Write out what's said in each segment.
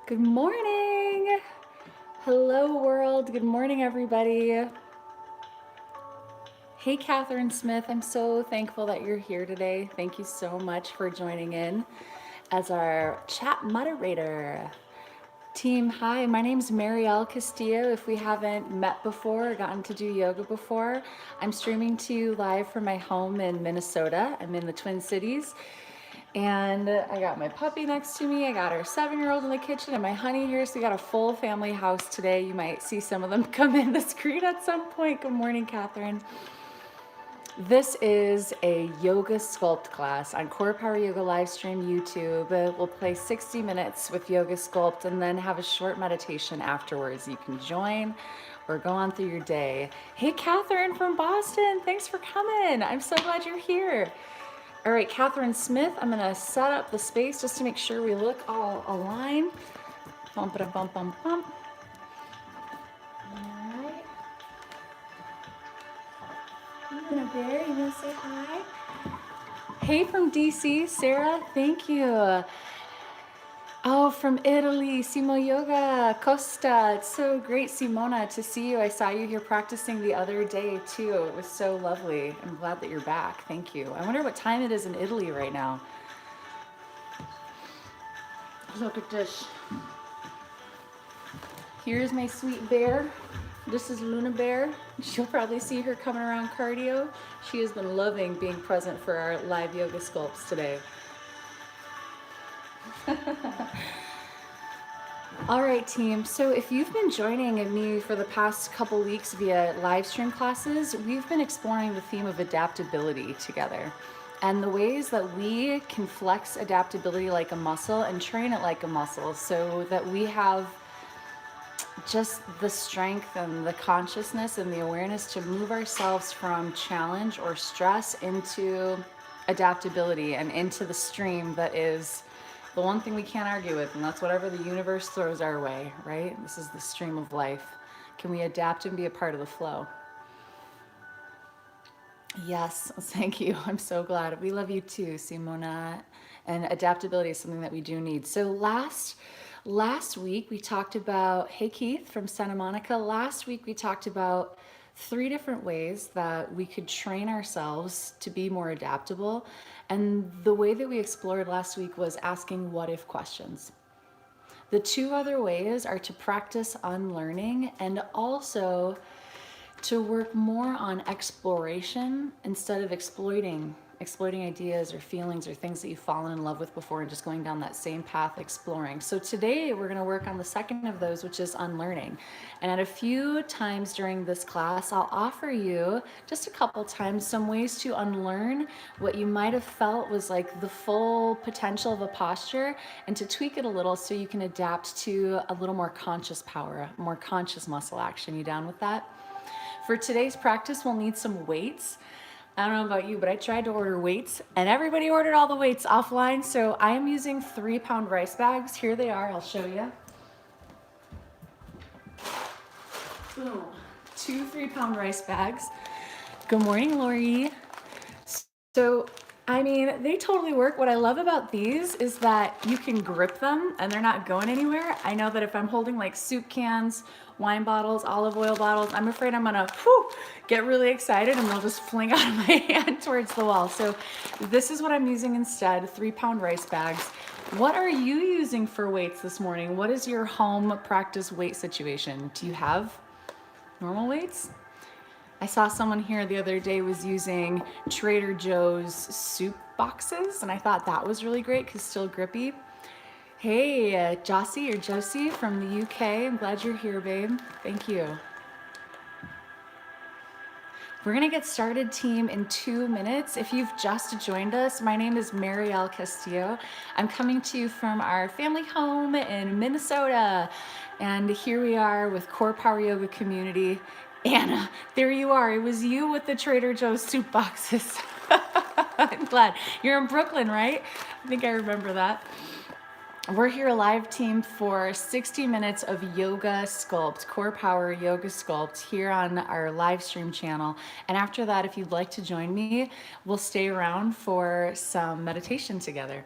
Good morning. Hello, world. Good morning, everybody. Hey, Catherine Smith. I'm so thankful that you're here today. Thank you so much for joining in as our chat moderator. Team, hi. My name's Mariel Castillo. If we haven't met before or gotten to do yoga before, I'm streaming to you live from my home in Minnesota. I'm in the Twin Cities. And I got my puppy next to me. I got our 7-year-old in the kitchen and my honey here. So we got a full family house today. You might see some of them come in the screen at some point. Good morning, Catherine. This is a yoga sculpt class on CorePower Yoga live stream YouTube. We'll play 60 minutes with yoga sculpt and then have a short meditation afterwards. You can join or go on through your day. Hey, Catherine from Boston. Thanks for coming. I'm so glad you're here. All right, Catherine Smith, I'm gonna set up the space just to make sure we look all aligned. Bump, bump, bump, bump, bump. All right. Luna Bear, you wanna say hi? Hey from DC, Sarah, thank you. Oh, from Italy, Simo Yoga, Costa. It's so great, Simona, to see you. I saw you here practicing the other day too. It was so lovely. I'm glad that you're back. Thank you. I wonder what time it is in Italy right now. Look at this. Here's my sweet bear. This is Luna Bear. You'll probably see her coming around cardio. She has been loving being present for our live yoga sculpts today. All right, team. So if you've been joining me for the past couple weeks via live stream classes, we've been exploring the theme of adaptability together and the ways that we can flex adaptability like a muscle and train it like a muscle so that we have just the strength and the consciousness and the awareness to move ourselves from challenge or stress into adaptability and into the stream that is the one thing we can't argue with, and that's whatever the universe throws our way, right? This is the stream of life. Can we adapt and be a part of the flow? Yes, thank you. I'm so glad. We love you too, Simona. And adaptability is something that we do need. So last week we talked about, hey Keith from Santa Monica, last week we talked about 3 different ways that we could train ourselves to be more adaptable. And the way that we explored last week was asking what if questions. The 2 other ways are to practice unlearning and also to work more on exploration instead of exploiting ideas or feelings or things that you've fallen in love with before and just going down that same path exploring. So today we're going to work on the second of those, which is unlearning. And at a few times during this class, I'll offer you just a couple times some ways to unlearn what you might have felt was like the full potential of a posture and to tweak it a little so you can adapt to a little more conscious power, more conscious muscle action. You down with that? For today's practice, we'll need some weights. I don't know about you, but I tried to order weights and everybody ordered all the weights offline. So I am using 3-pound rice bags. Here they are, I'll show you. Boom, 2 3-pound rice bags. Good morning, Lori. So, I mean, they totally work. What I love about these is that you can grip them and they're not going anywhere. I know that if I'm holding like soup cans, wine bottles, olive oil bottles, I'm afraid I'm gonna get really excited and they'll just fling out of my hand towards the wall. So this is what I'm using instead, 3-pound rice bags. What are you using for weights this morning? What is your home practice weight situation? Do you have normal weights? I saw someone here the other day was using Trader Joe's soup boxes, and I thought that was really great because still grippy. Hey, Jossie or Josie from the UK. I'm glad you're here, babe. Thank you. We're gonna get started, team, in 2 minutes. If you've just joined us, my name is Mariel Castillo. I'm coming to you from our family home in Minnesota. And here we are with CorePower Yoga Community. Anna, there you are. It was you with the Trader Joe's soup boxes. I'm glad. You're in Brooklyn, right? I think I remember that. We're here live, team, for 60 minutes of yoga sculpt, CorePower Yoga Sculpt here on our live stream channel. And after that, if you'd like to join me, we'll stay around for some meditation together.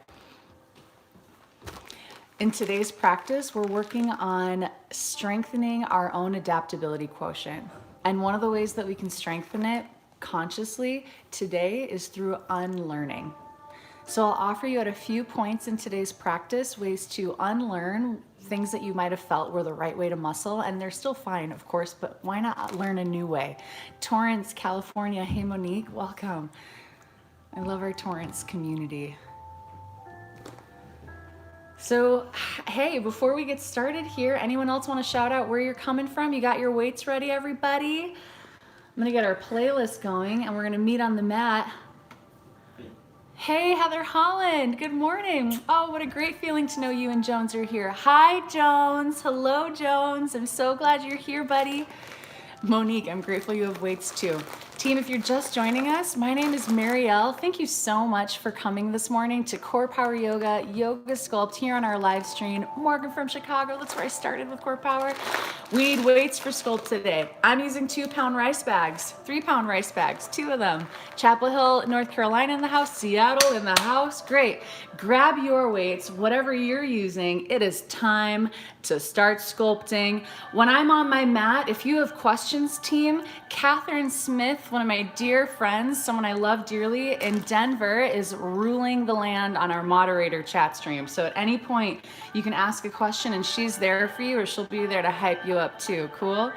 In today's practice, we're working on strengthening our own adaptability quotient. And one of the ways that we can strengthen it consciously today is through unlearning. So I'll offer you at a few points in today's practice ways to unlearn things that you might have felt were the right way to muscle, and they're still fine, of course, but why not learn a new way? Torrance, California. Hey, Monique, welcome. I love our Torrance community. So, hey, before we get started here, anyone else want to shout out where you're coming from? You got your weights ready, everybody? I'm going to get our playlist going, and we're going to meet on the mat. Hey, Heather Holland, good morning. Oh, what a great feeling to know you and Jones are here. Hi, Jones. Hello, Jones. I'm so glad you're here, buddy. Monique, I'm grateful you have weights too. Team, if you're just joining us, my name is Mariel. Thank you so much for coming this morning to CorePower Yoga, Yoga Sculpt here on our live stream. Morgan from Chicago, that's where I started with CorePower. We need weights for Sculpt today. I'm using 2-pound rice bags, 3-pound rice bags, 2 of them. Chapel Hill, North Carolina in the house, Seattle in the house, great. Grab your weights, whatever you're using. It is time to start sculpting. When I'm on my mat, if you have questions, team, Catherine Smith, one of my dear friends, someone I love dearly in Denver, is ruling the land on our moderator chat stream. So at any point, you can ask a question and she's there for you, or she'll be there to hype you up too. Cool?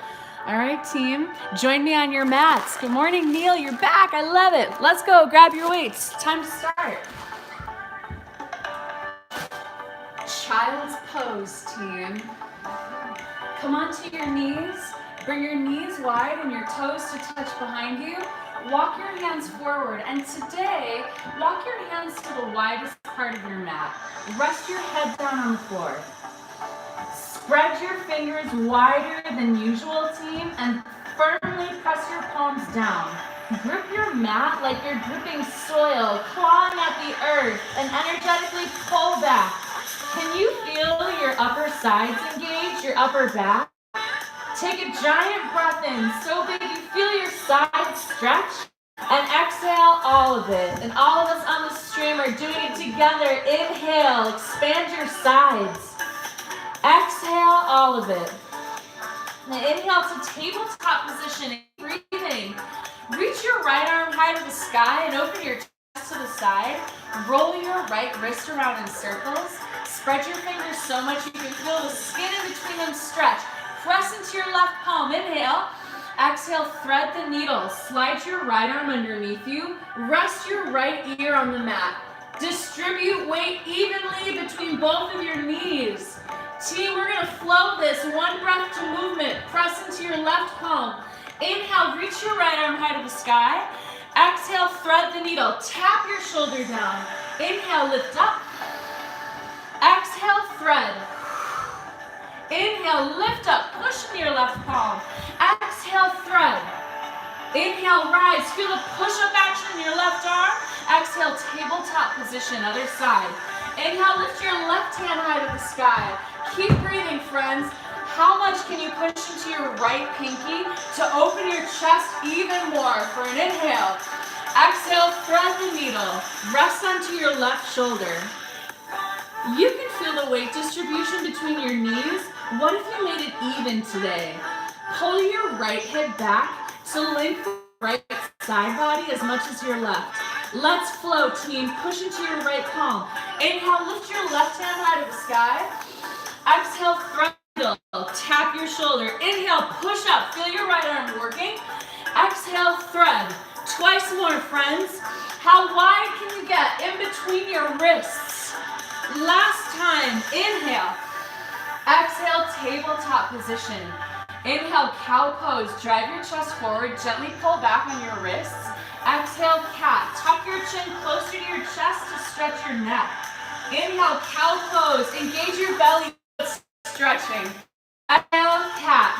All right, team, join me on your mats. Good morning, Neil, you're back. I love it. Let's go, grab your weights. Time to start. Child's pose, team. Come onto your knees. Bring your knees wide and your toes to touch behind you. Walk your hands forward. And today, walk your hands to the widest part of your mat. Rest your head down on the floor. Spread your fingers wider than usual, team, and firmly press your palms down. Grip your mat like you're gripping soil, clawing at the earth, and energetically pull back. Can you feel your upper sides engage, your upper back? Take a giant breath in, so big you feel your sides stretch, and exhale all of it. And all of us on the stream are doing it together. Inhale, expand your sides. Exhale all of it. Now inhale to tabletop position, breathing. Reach your right arm high to the sky and open your chest to the side. Roll your right wrist around in circles. Spread your fingers so much you can feel the skin in between them stretch. Press into your left palm. Inhale. Exhale, thread the needle. Slide your right arm underneath you. Rest your right ear on the mat. Distribute weight evenly between both of your knees. Team, we're going to flow this. One breath to movement. Press into your left palm. Inhale, reach your right arm high to the sky. Exhale, thread the needle. Tap your shoulder down. Inhale, lift up. Exhale, thread. Inhale, lift up, push in your left palm. Exhale, thread. Inhale, rise. Feel the push-up action in your left arm. Exhale, tabletop position, other side. Inhale, lift your left hand high to the sky. Keep breathing, friends. How much can you push into your right pinky to open your chest even more for an inhale? Exhale, thread the needle. Rest onto your left shoulder. You can feel the weight distribution between your knees. What if you made it even today? Pull your right hip back to lengthen the right side body as much as your left. Let's flow, team. Push into your right palm. Inhale, lift your left hand high to the sky. Exhale, thread the needle. Tap your shoulder. Inhale, push up. Feel your right arm working. Exhale, thread. Twice more, friends. How wide can you get in between your wrists? Last time, inhale. Exhale, tabletop position. Inhale, cow pose. Drive your chest forward. Gently pull back on your wrists. Exhale, cat. Tuck your chin closer to your chest to stretch your neck. Inhale, cow pose. Engage your belly, stretching. Exhale, cat.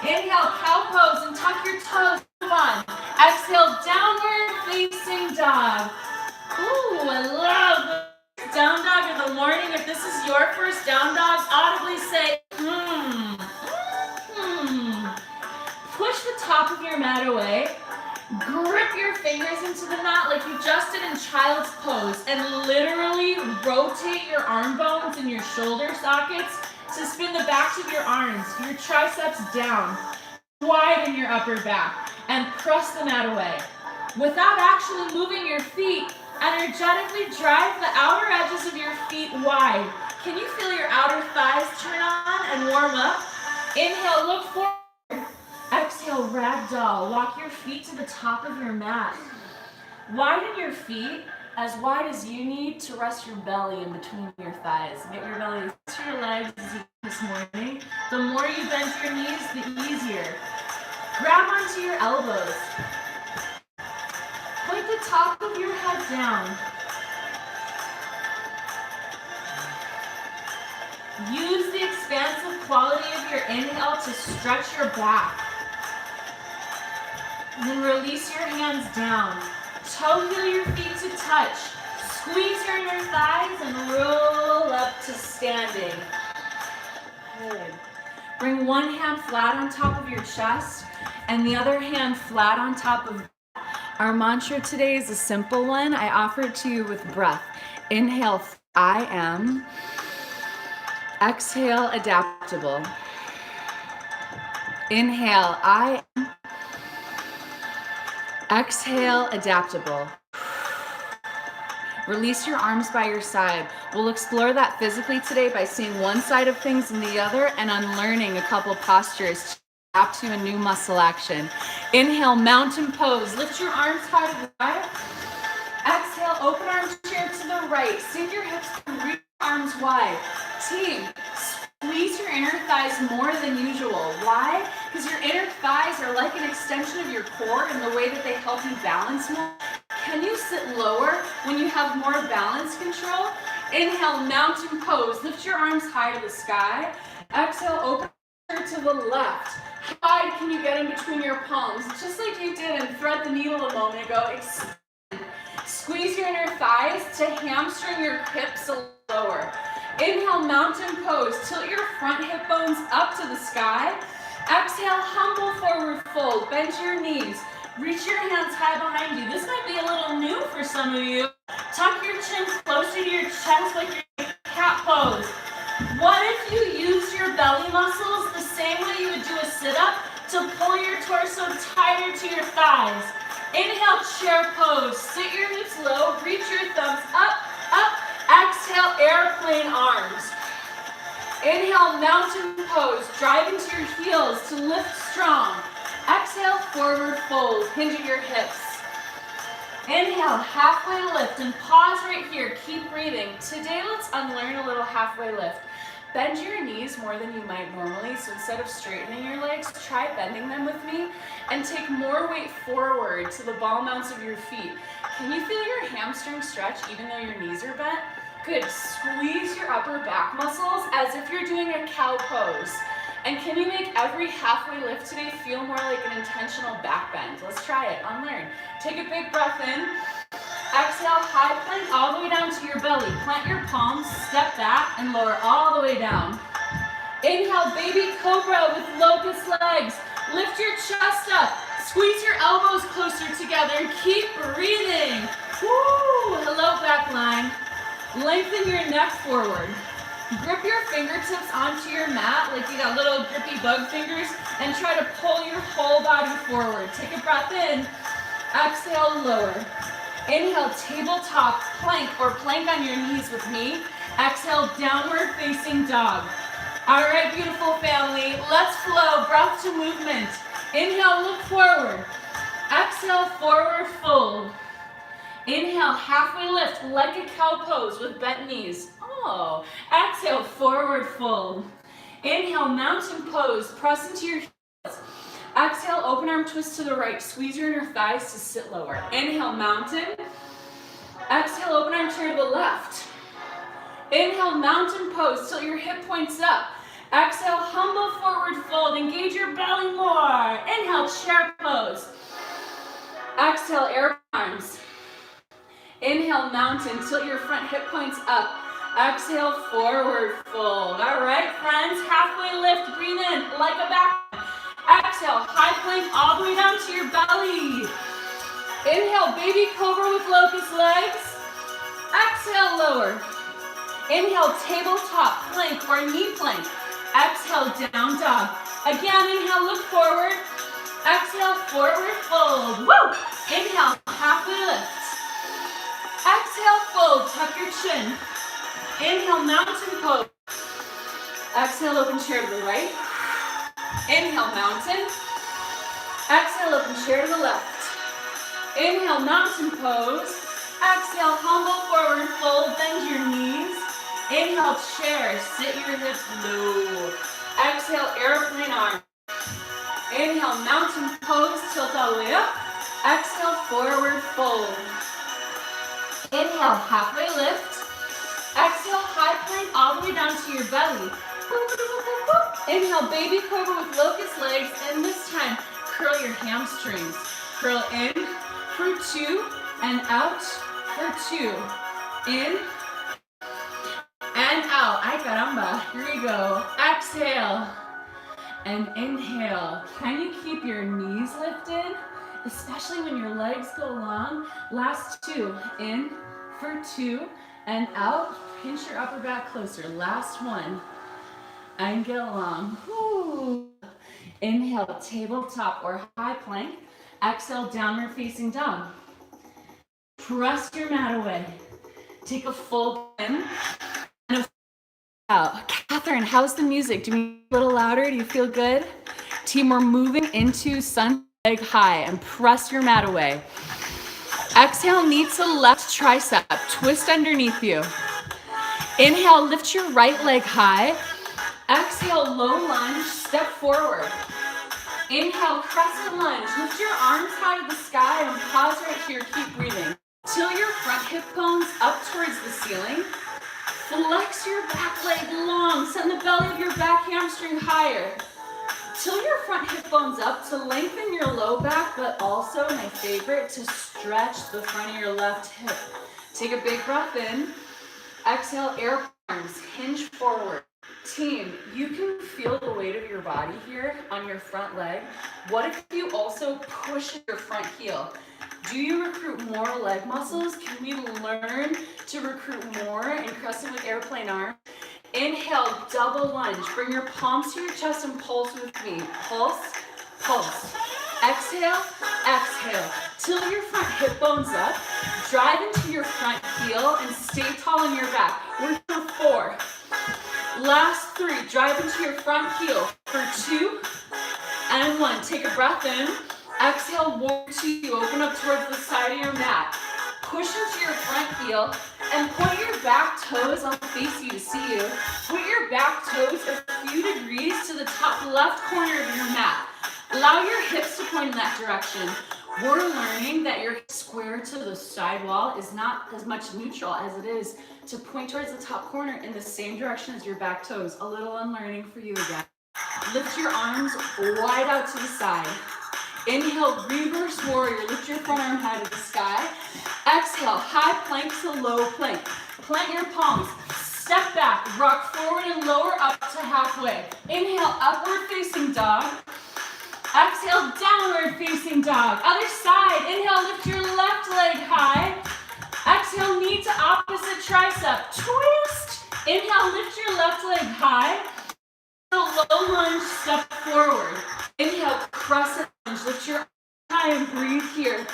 Inhale, cow pose and tuck your toes. Come on. Exhale, downward facing dog. Ooh, I love the down dog of the morning. If this is your first down dog, audibly say, Push the top of your mat away. grip your fingers into the mat like you just did in child's pose and literally rotate your arm bones and your shoulder sockets to spin the backs of your arms, your triceps down, widen your upper back, and press the mat away. Without actually moving your feet, energetically drive the outer edges of your feet wide. Can you feel your outer thighs turn on and warm up? Inhale, look forward. Exhale, ragdoll. Walk your feet to the top of your mat. Widen your feet as wide as you need to rest your belly in between your thighs. Get your belly to your legs as you do this morning. The more you bend your knees, the easier. Grab onto your elbows. Point the top of your head down. Use the expansive quality of your inhale to stretch your back. Then release your hands down. Toe heel your feet to touch. Squeeze your inner thighs and roll up to standing. Good. Bring one hand flat on top of your chest and the other hand flat on top of. Our mantra today is a simple one. I offer it to you with breath. Inhale, I am. Exhale, adaptable. Inhale, I am. Exhale, adaptable. Release your arms by your side. We'll explore that physically today by seeing one side of things and the other and unlearning a couple postures to adapt to a new muscle action. Inhale, mountain pose. Lift your arms high to the right. Exhale, open arm chair to the right. Sink your hips and reach your arms wide. Team, squeeze your inner thighs more than usual. Why? Because your inner thighs are like an extension of your core in the way that they help you balance more. Can you sit lower when you have more balance control? Inhale, mountain pose. Lift your arms high to the sky. Exhale, open to the left. How wide can you get in between your palms? Just like you did and thread the needle a moment ago. Extend. Squeeze your inner thighs to hamstring your hips a little lower. Inhale, mountain pose. Tilt your front hip bones up to the sky. Exhale, humble forward fold. Bend your knees. Reach your hands high behind you. This might be a little new for some of you. Tuck your chin closer to your chest like your cat pose. What if you use your belly muscles the same way you would do a sit-up to pull your torso tighter to your thighs? Inhale, chair pose. Sit your hips low. Reach your thumbs up, up. Exhale, airplane arms. Inhale, mountain pose. Drive into your heels to lift strong. Exhale, forward fold. Hinge at your hips. Inhale, halfway lift and pause right here. Keep breathing. Today, let's unlearn a little halfway lift. Bend your knees more than you might normally. So instead of straightening your legs, try bending them with me and take more weight forward to the ball mounts of your feet. Can you feel your hamstring stretch even though your knees are bent? Good. Squeeze your upper back muscles as if you're doing a cow pose. And can you make every halfway lift today feel more like an intentional back bend? Let's try it. Unlearn. Take a big breath in. Exhale, high plank all the way down to your belly. Plant your palms, step back, and lower all the way down. Inhale, baby cobra with locust legs. Lift your chest up. Squeeze your elbows closer together and keep breathing. Woo! Hello, back line. Lengthen your neck forward. Grip your fingertips onto your mat like you got little grippy bug fingers and try to pull your whole body forward. Take a breath in. Exhale, lower. Inhale, tabletop plank or plank on your knees with me. Exhale, downward facing dog. All right, beautiful family, let's flow, breath to movement. Inhale, look forward. Exhale, forward fold. Inhale, halfway lift like a cow pose with bent knees. Oh, exhale, forward fold. Inhale, mountain pose, press into your heels. Exhale, open arm twist to the right. Squeeze your inner thighs to sit lower. Inhale, mountain. Exhale, open arm chair to the left. Inhale, mountain pose, tilt your hip points up. Exhale, humble forward fold, engage your belly more. Inhale, chair pose. Exhale, air arms. Inhale, mountain, tilt your front hip points up. Exhale, forward fold. All right, friends, halfway lift, breathe in like a back. Exhale, high plank all the way down to your belly. Inhale, baby cobra with locust legs. Exhale, lower. Inhale, tabletop plank or knee plank. Exhale, down dog. Again, inhale, look forward. Exhale, forward fold. Woo! Inhale, halfway lift. Exhale, fold, tuck your chin. Inhale, mountain pose. Exhale, open chair to the right. Inhale, mountain. Exhale, open chair to the left. Inhale, mountain pose. Exhale, humble forward fold, bend your knees. Inhale, chair, sit your hips low. Exhale, airplane arm. Inhale, mountain pose, tilt all the way up. Exhale, forward fold. Inhale, halfway lift. Exhale, high plank all the way down to your belly. Inhale, baby cobra with locust legs, and this time, curl your hamstrings. Curl in for 2 and out for 2. In and out. Ay caramba. Here we go. Exhale and inhale. Can you keep your knees lifted? Especially when your legs go long. Last 2. In for 2 and out. Pinch your upper back closer. Last 1. And get long. Woo. Inhale, tabletop or high plank. Exhale, downward facing dog. Press your mat away. Take a full in and a out. Catherine, how's the music? Do we need a little louder? Do you feel good? Team, we're moving into sun leg high and press your mat away. Exhale, knee to left tricep. Twist underneath you. Inhale, lift your right leg high. Exhale, low lunge, step forward. Inhale, crescent lunge. Lift your arms high to the sky and pause right here. Keep breathing. Till your front hip bones up towards the ceiling. Flex your back leg long. Send the belly of your back hamstring higher. Till your front hip bones up to lengthen your low back, but also, my favorite, to stretch the front of your left hip. Take a big breath in. Exhale, air arms, hinge forward. Team, you can feel the weight of your body here on your front leg. What if you also push your front heel? Do you recruit more leg muscles? Can we learn to recruit more in crescent with airplane arm? Inhale, double lunge. Bring your palms to your chest and pulse with me. Pulse, pulse. Exhale, exhale. Till your front hip bones up. Drive into your front heel and stay tall in your back. We're for 4. Last 3, drive into your front heel for 2 and 1. Take a breath in. Exhale, warrior 2. Open up towards the side of your mat. Push into your front heel and point your back toes. I'll face you to see you. Point your back toes a few degrees to the top left corner of your mat. Allow your hips to point in that direction. We're learning that your square to the side wall is not as much neutral as it is to point towards the top corner in the same direction as your back toes. A little unlearning for you again. Lift your arms wide out to the side. Inhale, reverse warrior. Lift your front arm high to the sky. Exhale, high plank to low plank. Plant your palms. Step back, rock forward and lower up to halfway. Inhale, upward facing dog. Exhale, downward facing dog. Other side. Inhale, lift your left leg high. Exhale, knee to opposite tricep. Twist. Inhale, lift your left leg high. Low lunge, step forward. Inhale, crescent lunge. Lift your arm high and breathe here.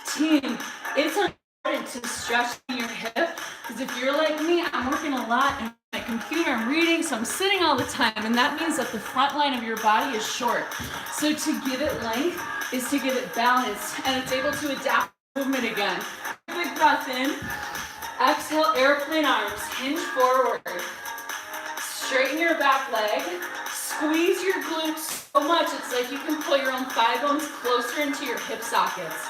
Team, it's important to stretch your hip because if you're like me, I'm working a lot and my computer, I'm reading, so I'm sitting all the time, and that means that the front line of your body is short. So to give it length is to give it balance, and it's able to adapt movement again. Big breath in. Exhale, airplane arms, hinge forward. Straighten your back leg. Squeeze your glutes so much it's like you can pull your own thigh bones closer into your hip sockets.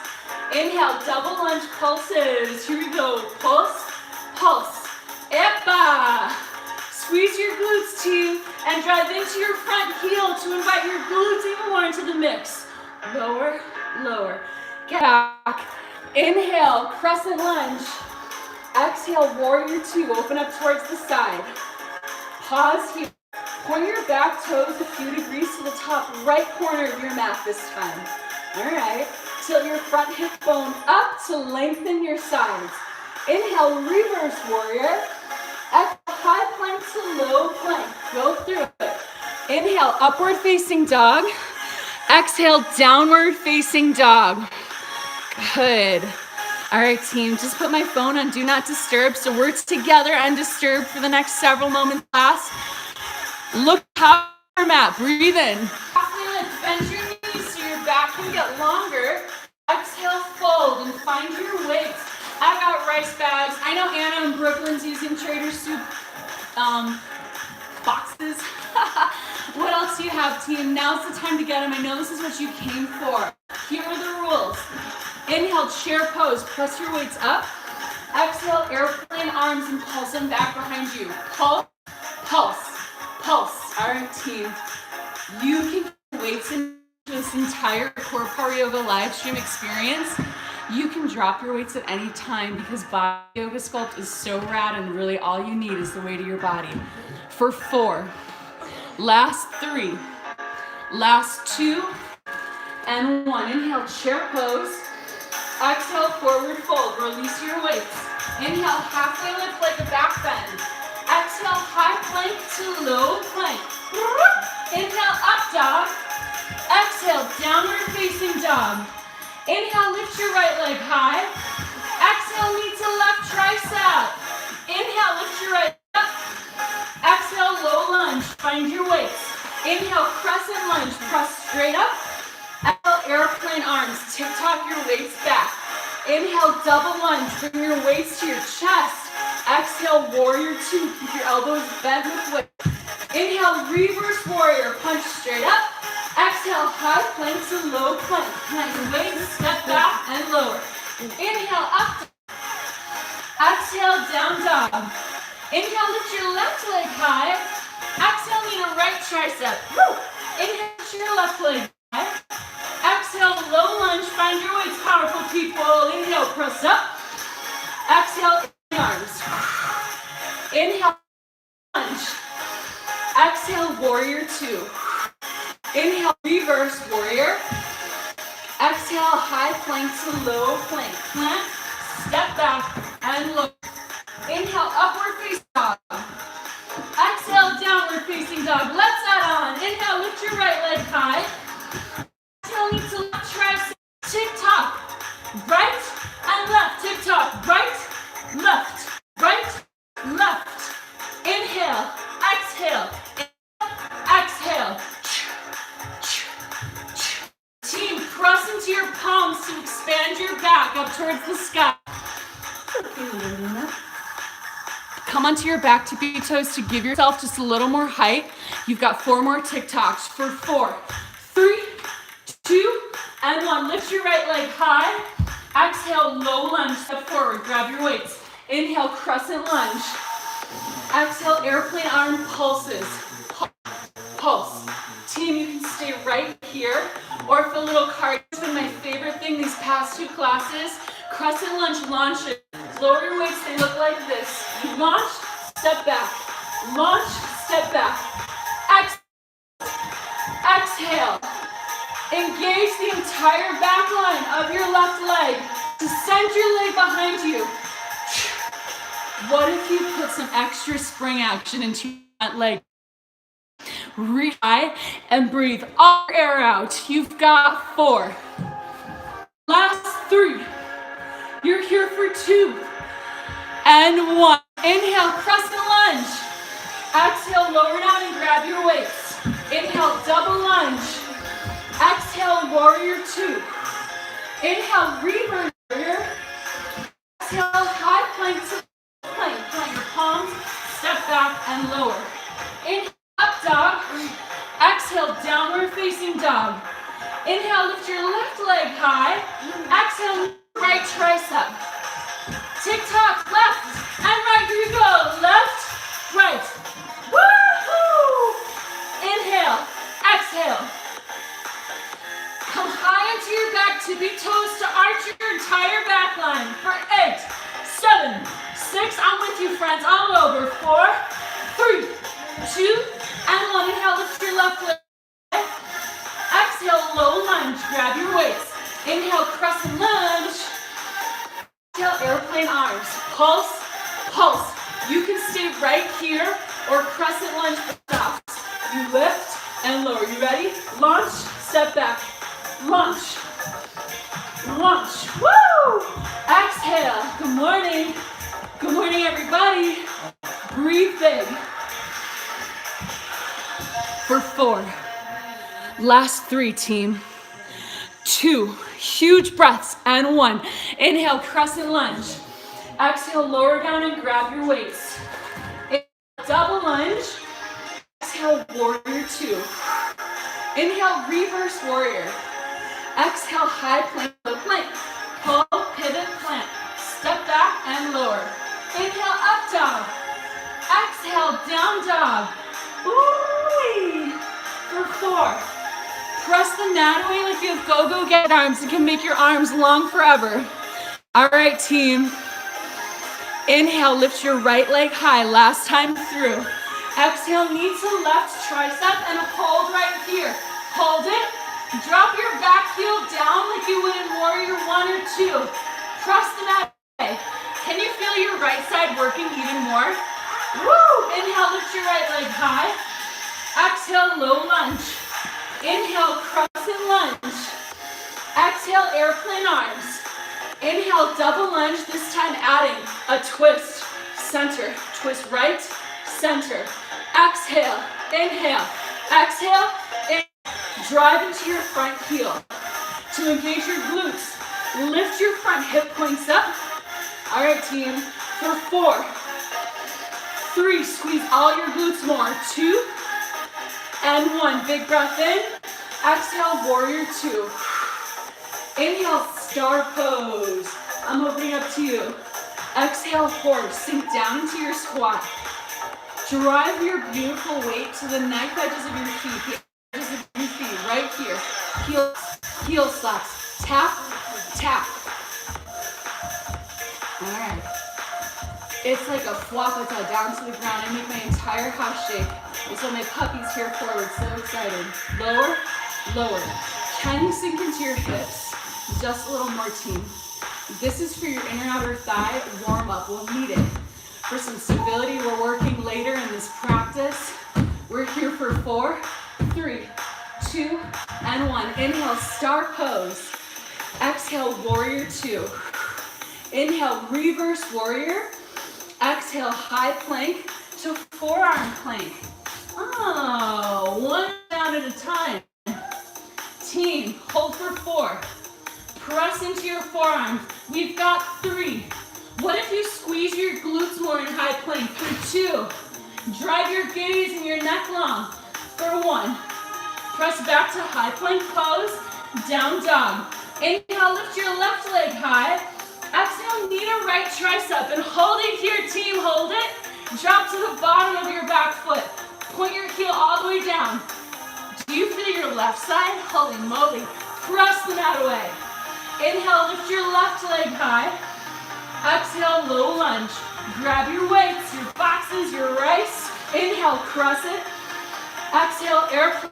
Inhale, double lunge pulses. Here we go. Pulse, pulse. Epa! Squeeze your glutes, team, and drive into your front heel to invite your glutes even more into the mix. Lower, lower. Get back. Inhale, crescent lunge. Exhale, warrior 2. Open up towards the side. Pause here. Point your back toes a few degrees to the top right corner of your mat this time. All right. Tilt your front hip bone up to lengthen your sides. Inhale, reverse warrior. Exhale, high plank to low plank. Go through it. Inhale, upward facing dog. Exhale, downward facing dog. Good. All right, team, just put my phone on Do Not Disturb so we're together undisturbed for the next several moments class. Look up your mat, breathe in. Halfway lift, bend your knees so your back can get longer. Exhale, fold and find your weights. I got rice bags. I know Anna in Brooklyn's using Trader Soup boxes. What else do you have, team? Now's the time to get them. I know this is what you came for. Here are the rules. Inhale, chair pose. Press your weights up. Exhale, airplane arms and pulse them back behind you. Pulse, pulse, pulse. All right, team. You can get weights in this entire CorePower Yoga live stream experience. You can drop your weights at any time because Body Yoga Sculpt is so rad and really all you need is the weight of your body. For 4, last 3, last 2, and 1. Inhale, chair pose. Exhale, forward fold. Release your weights. Inhale, halfway lift like a back bend. Exhale, high plank to low plank. Inhale, up dog. Exhale, downward facing dog. Inhale, lift your right leg high. Exhale, knee to left tricep. Inhale, lift your right leg up. Exhale, low lunge. Find your weights. Inhale, crescent lunge. Press straight up. Exhale, airplane arms. Tick-tock your weights back. Inhale, double lunge. Bring your weights to your chest. Exhale, warrior 2. Keep your elbows bent with weight. Inhale, reverse warrior. Punch straight up. Exhale, high plank to low plank. Plank weights, step back and lower. Inhale, up. Exhale, down dog. Inhale, lift your left leg high. Exhale, knee to right tricep. Inhale, lift your left leg high. Exhale, low lunge. Find your weights, powerful people. Inhale, press up. Exhale, arms. Inhale, lunge. Exhale, warrior 2. Inhale, reverse warrior. Exhale, high plank to low plank. Plant, step back, and look. Inhale, upward facing dog. Exhale, downward facing dog. Let's add on. Inhale, lift your right leg high. Exhale, knee to left tricep. Tick-tock. Right and left. Tick-tock. Right, left. Right, left. Inhale, exhale. Exhale. Team, press into your palms to expand your back up towards the sky. Come onto your back tippy toes to give yourself just a little more height. You've got 4 more TikToks for 4, 3, 2, and 1. Lift your right leg high. Exhale, low lunge, step forward, grab your weights. Inhale, crescent lunge. Exhale, airplane arm pulses. Pulse. Team, you can stay right here, or if a little cardio has been my favorite thing these past 2 classes. Crescent lunge launches. Lower your weights, they look like this. You launch, step back. Launch, step back. Exhale. Engage the entire back line of your left leg. Descend your leg behind you. What if you put some extra spring action into your front leg? Reach high and breathe all your air out. You've got 4. Last 3. You're here for 2. And 1. Inhale, crescent lunge. Exhale, lower down and grab your weights. Inhale, double lunge. Exhale, warrior 2. Inhale, reverse warrior. Exhale, high plank to plank. Plant your palms, step back and lower. Inhale, up dog. Exhale, downward facing dog. Inhale, lift your left leg high. Exhale, right tricep. Tick-tock, left and right. Here you go. Left, right. Woo-hoo! Inhale, exhale. Come high into your back, tippy toes to arch your entire back line for 8, 7, 6. I'm with you, friends. All over. 4, 3, 2, and 1. Inhale, lift your left leg. Exhale, low lunge. Grab your weights. Inhale, crescent lunge. Exhale, airplane arms. Pulse, pulse. You can stay right here or crescent lunge stops. You lift and lower. You ready? Launch, step back. Launch, launch. Woo! Exhale. Good morning. Good morning, everybody. Breathe big. For 4. Last 3, team. 2. Huge breaths. And 1. Inhale, crescent lunge. Exhale, lower down and grab your weights. Inhale, double lunge. Exhale, warrior 2. Inhale, reverse warrior. Exhale, high plank, low plank. Pull, pivot, plant. Step back and lower. Inhale, up dog. Exhale, down dog. Ooh. For 4. Press the mat away like you have go-go get arms. You can make your arms long forever. All right, team. Inhale, lift your right leg high. Last time through. Exhale, knee to left tricep and hold right here. Hold it. Drop your back heel down like you would in warrior 1 or 2. Press the mat away. Can you feel your right side working even more? Woo! Inhale, lift your right leg high. Exhale, low lunge. Inhale, crescent lunge. Exhale, airplane arms. Inhale, double lunge, this time adding a twist. Center, twist right, center. Exhale, inhale. Exhale, inhale. Drive into your front heel. To engage your glutes, lift your front hip points up. All right, team, for 4. 3, squeeze all your glutes more. 2, and 1, big breath in. Exhale, warrior 2. Inhale, star pose. I'm opening up to you. Exhale, horse. Sink down into your squat. Drive your beautiful weight to the neck edges of your feet. The edges of your feet, right here. Heel slaps. Tap, tap. All right. It's like a flopata down to the ground. I make my entire house shake. It's when my puppy's here forward. So excited. Lower, lower. Can you sink into your hips? Just a little more, team. This is for your inner outer thigh warm up. We'll need it. For some stability, we're working later in this practice. We're here for 4, 3, 2, and 1. Inhale, star pose. Exhale, warrior 2. Inhale, reverse warrior. Exhale, high plank to forearm plank. Oh, 1 down at a time. Team, hold for 4. Press into your forearms. We've got 3. What if you squeeze your glutes more in high plank? For 2. Drive your gaze and your neck long. For 1. Press back to high plank pose. Down dog. Inhale, lift your left leg high. Exhale, knee to right tricep. And hold it here, team. Hold it. Drop to the bottom of your back foot. Point your heel all the way down. Do you feel your left side? Holy moly. Press the mat away. Inhale, lift your left leg high. Exhale, low lunge. Grab your weights, your boxes, your rice. Inhale, crescent. Exhale, airplane.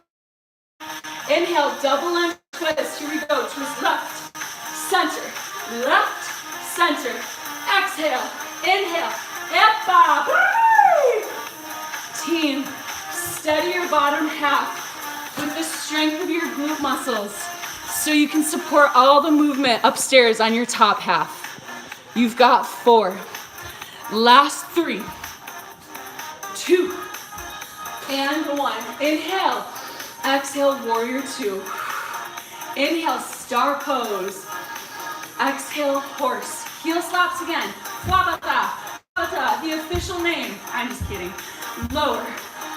Inhale, double lunge twist. Here we go. Twist left, center, left, center. Exhale, inhale. Epa. Team, steady your bottom half with the strength of your glute muscles so you can support all the movement upstairs on your top half. You've got 4. Last 3, 2, and 1. Inhale. Exhale, warrior 2. Inhale, star pose. Exhale, horse. Heel slaps again. Flopata. The official name. I'm just kidding. Lower,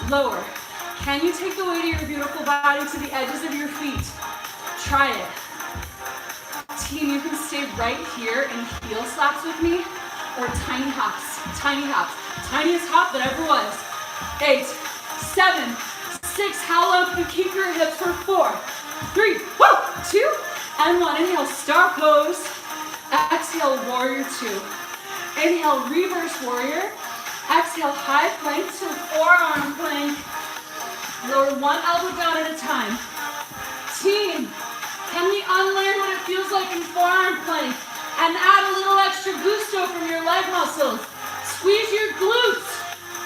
lower. Can you take the weight of your beautiful body to the edges of your feet? Try it. Team, you can stay right here in heel slaps with me or tiny hops. Tiny hops. Tiniest hop that ever was. 8, 7, 6. How low can you keep your hips for 4, 3, 2, and 1. Inhale, star pose. Exhale, warrior 2. Inhale, reverse warrior. Exhale, high plank to forearm plank. Lower 1 elbow down at a time. Team, Can we unlearn what it feels like in forearm plank and add a little extra gusto from your leg muscles? Squeeze your glutes.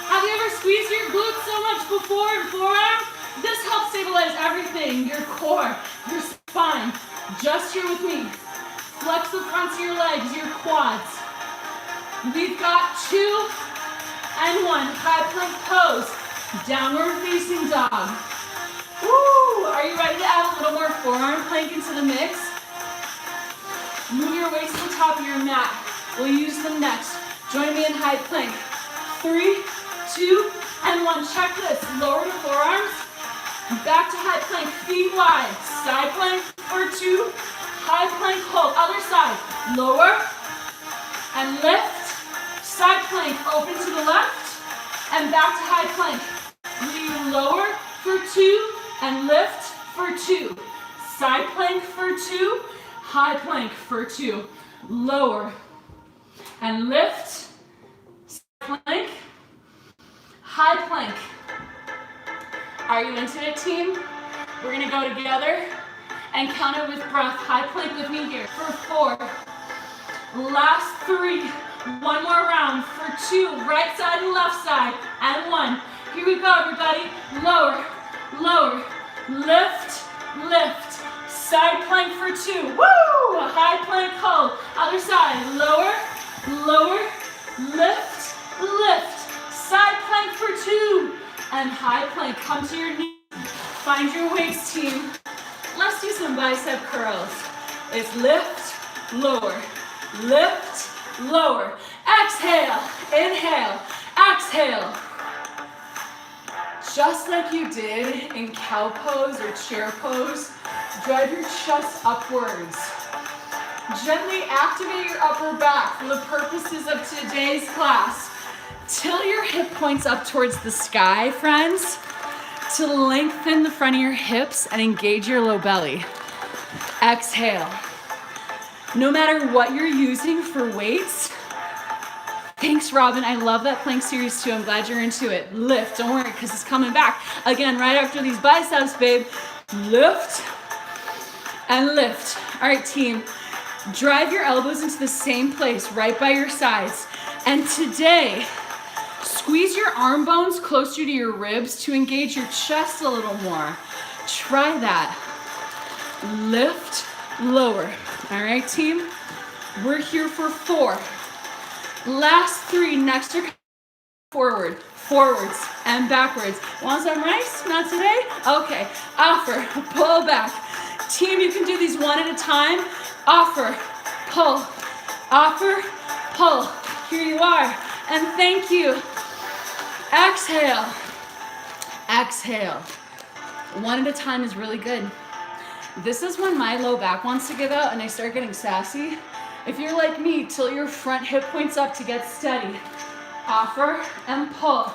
Have you ever squeezed your glutes so much before in forearm? This helps stabilize everything, your core, your spine. Just here with me. Flex the fronts of your legs, your quads. We've got 2 and 1. High plank pose. Downward facing dog. Woo! Are you ready to add a little more forearm plank into the mix? Move your weights to the top of your mat. We'll use them next. Join me in high plank. 3, 2, and 1. Check this. Lower the forearms. Back to high plank. Feet wide. Side plank for 2. High plank hold. Other side. Lower and lift. Side plank. Open to the left and back to high plank. You lower for 2 and lift for 2. Side plank for 2. High plank for 2. Lower and lift. Side plank. High plank. Are you into it, team? We're gonna go together and count it with breath. High plank with me here for 4. Last 3. 1 more round for 2. Right side and left side. And 1. Here we go, everybody. Lower, lower, lift, lift. Side plank for 2. Woo! High plank hold. Other side. Lower, lower, lift, lift. Side plank for 2. And high plank. Come to your knees. Find your weights, team. Let's do some bicep curls. It's lift, lower, lift, lower. Exhale, inhale, exhale. Just like you did in cow pose or chair pose, drive your chest upwards. Gently activate your upper back for the purposes of today's class. Tilt your hip points up towards the sky, friends, to lengthen the front of your hips and engage your low belly. Exhale. No matter what you're using for weights, thanks, Robin. I love that plank series too. I'm glad you're into it. Lift. Don't worry, because it's coming back. Again, right after these biceps, babe. Lift and lift. All right, team. Drive your elbows into the same place, right by your sides. And today, squeeze your arm bones closer to your ribs to engage your chest a little more. Try that. Lift, lower. All right, team? We're here for 4. Last 3, next are forward, forwards, and backwards. Want some rice? Not today? Okay, offer, pull back. Team, you can do these one at a time. Offer, pull, offer, pull. Here you are, and thank you. Exhale, exhale. One at a time is really good. This is when my low back wants to give out and I start getting sassy. If you're like me, tilt your front hip points up to get steady. Offer and pull.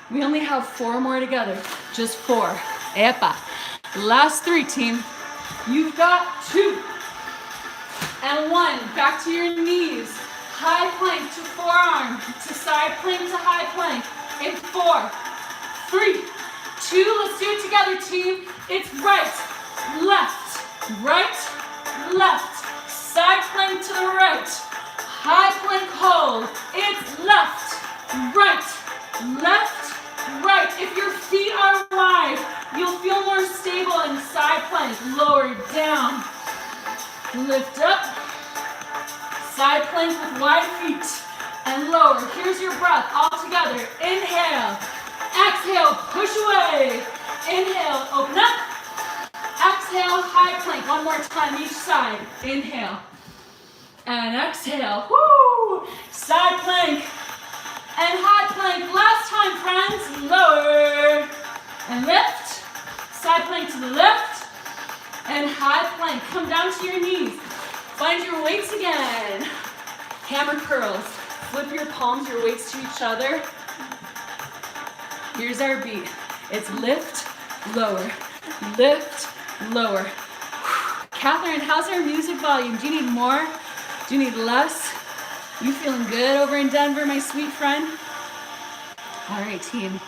We only have 4 more together. Just 4. Epa. Last 3, team. You've got 2 and 1. Back to your knees. High plank to forearm, to side plank to high plank. In 4, 3, 2. Let's do it together, team. It's right, left. Side plank to the right. High plank hold. It's left, right. If your feet are wide, you'll feel more stable in side plank. Lower down. Lift up. Side plank with wide feet. And lower. Here's your breath all together. Inhale. Exhale. Push away. Inhale. Open up. Exhale. High plank. One more time each side. Inhale. And exhale. Woo! Side plank. And high plank. Last time, friends. Lower. And lift. Side plank to the left. And high plank. Come down to your knees. Find your weights again. Hammer curls. Flip your palms, your weights to each other. Here's our beat. It's lift, lower, lift, lower. Catherine, how's our music volume? Do you need more? Do you need less? You feeling good over in Denver, my sweet friend? All right, team.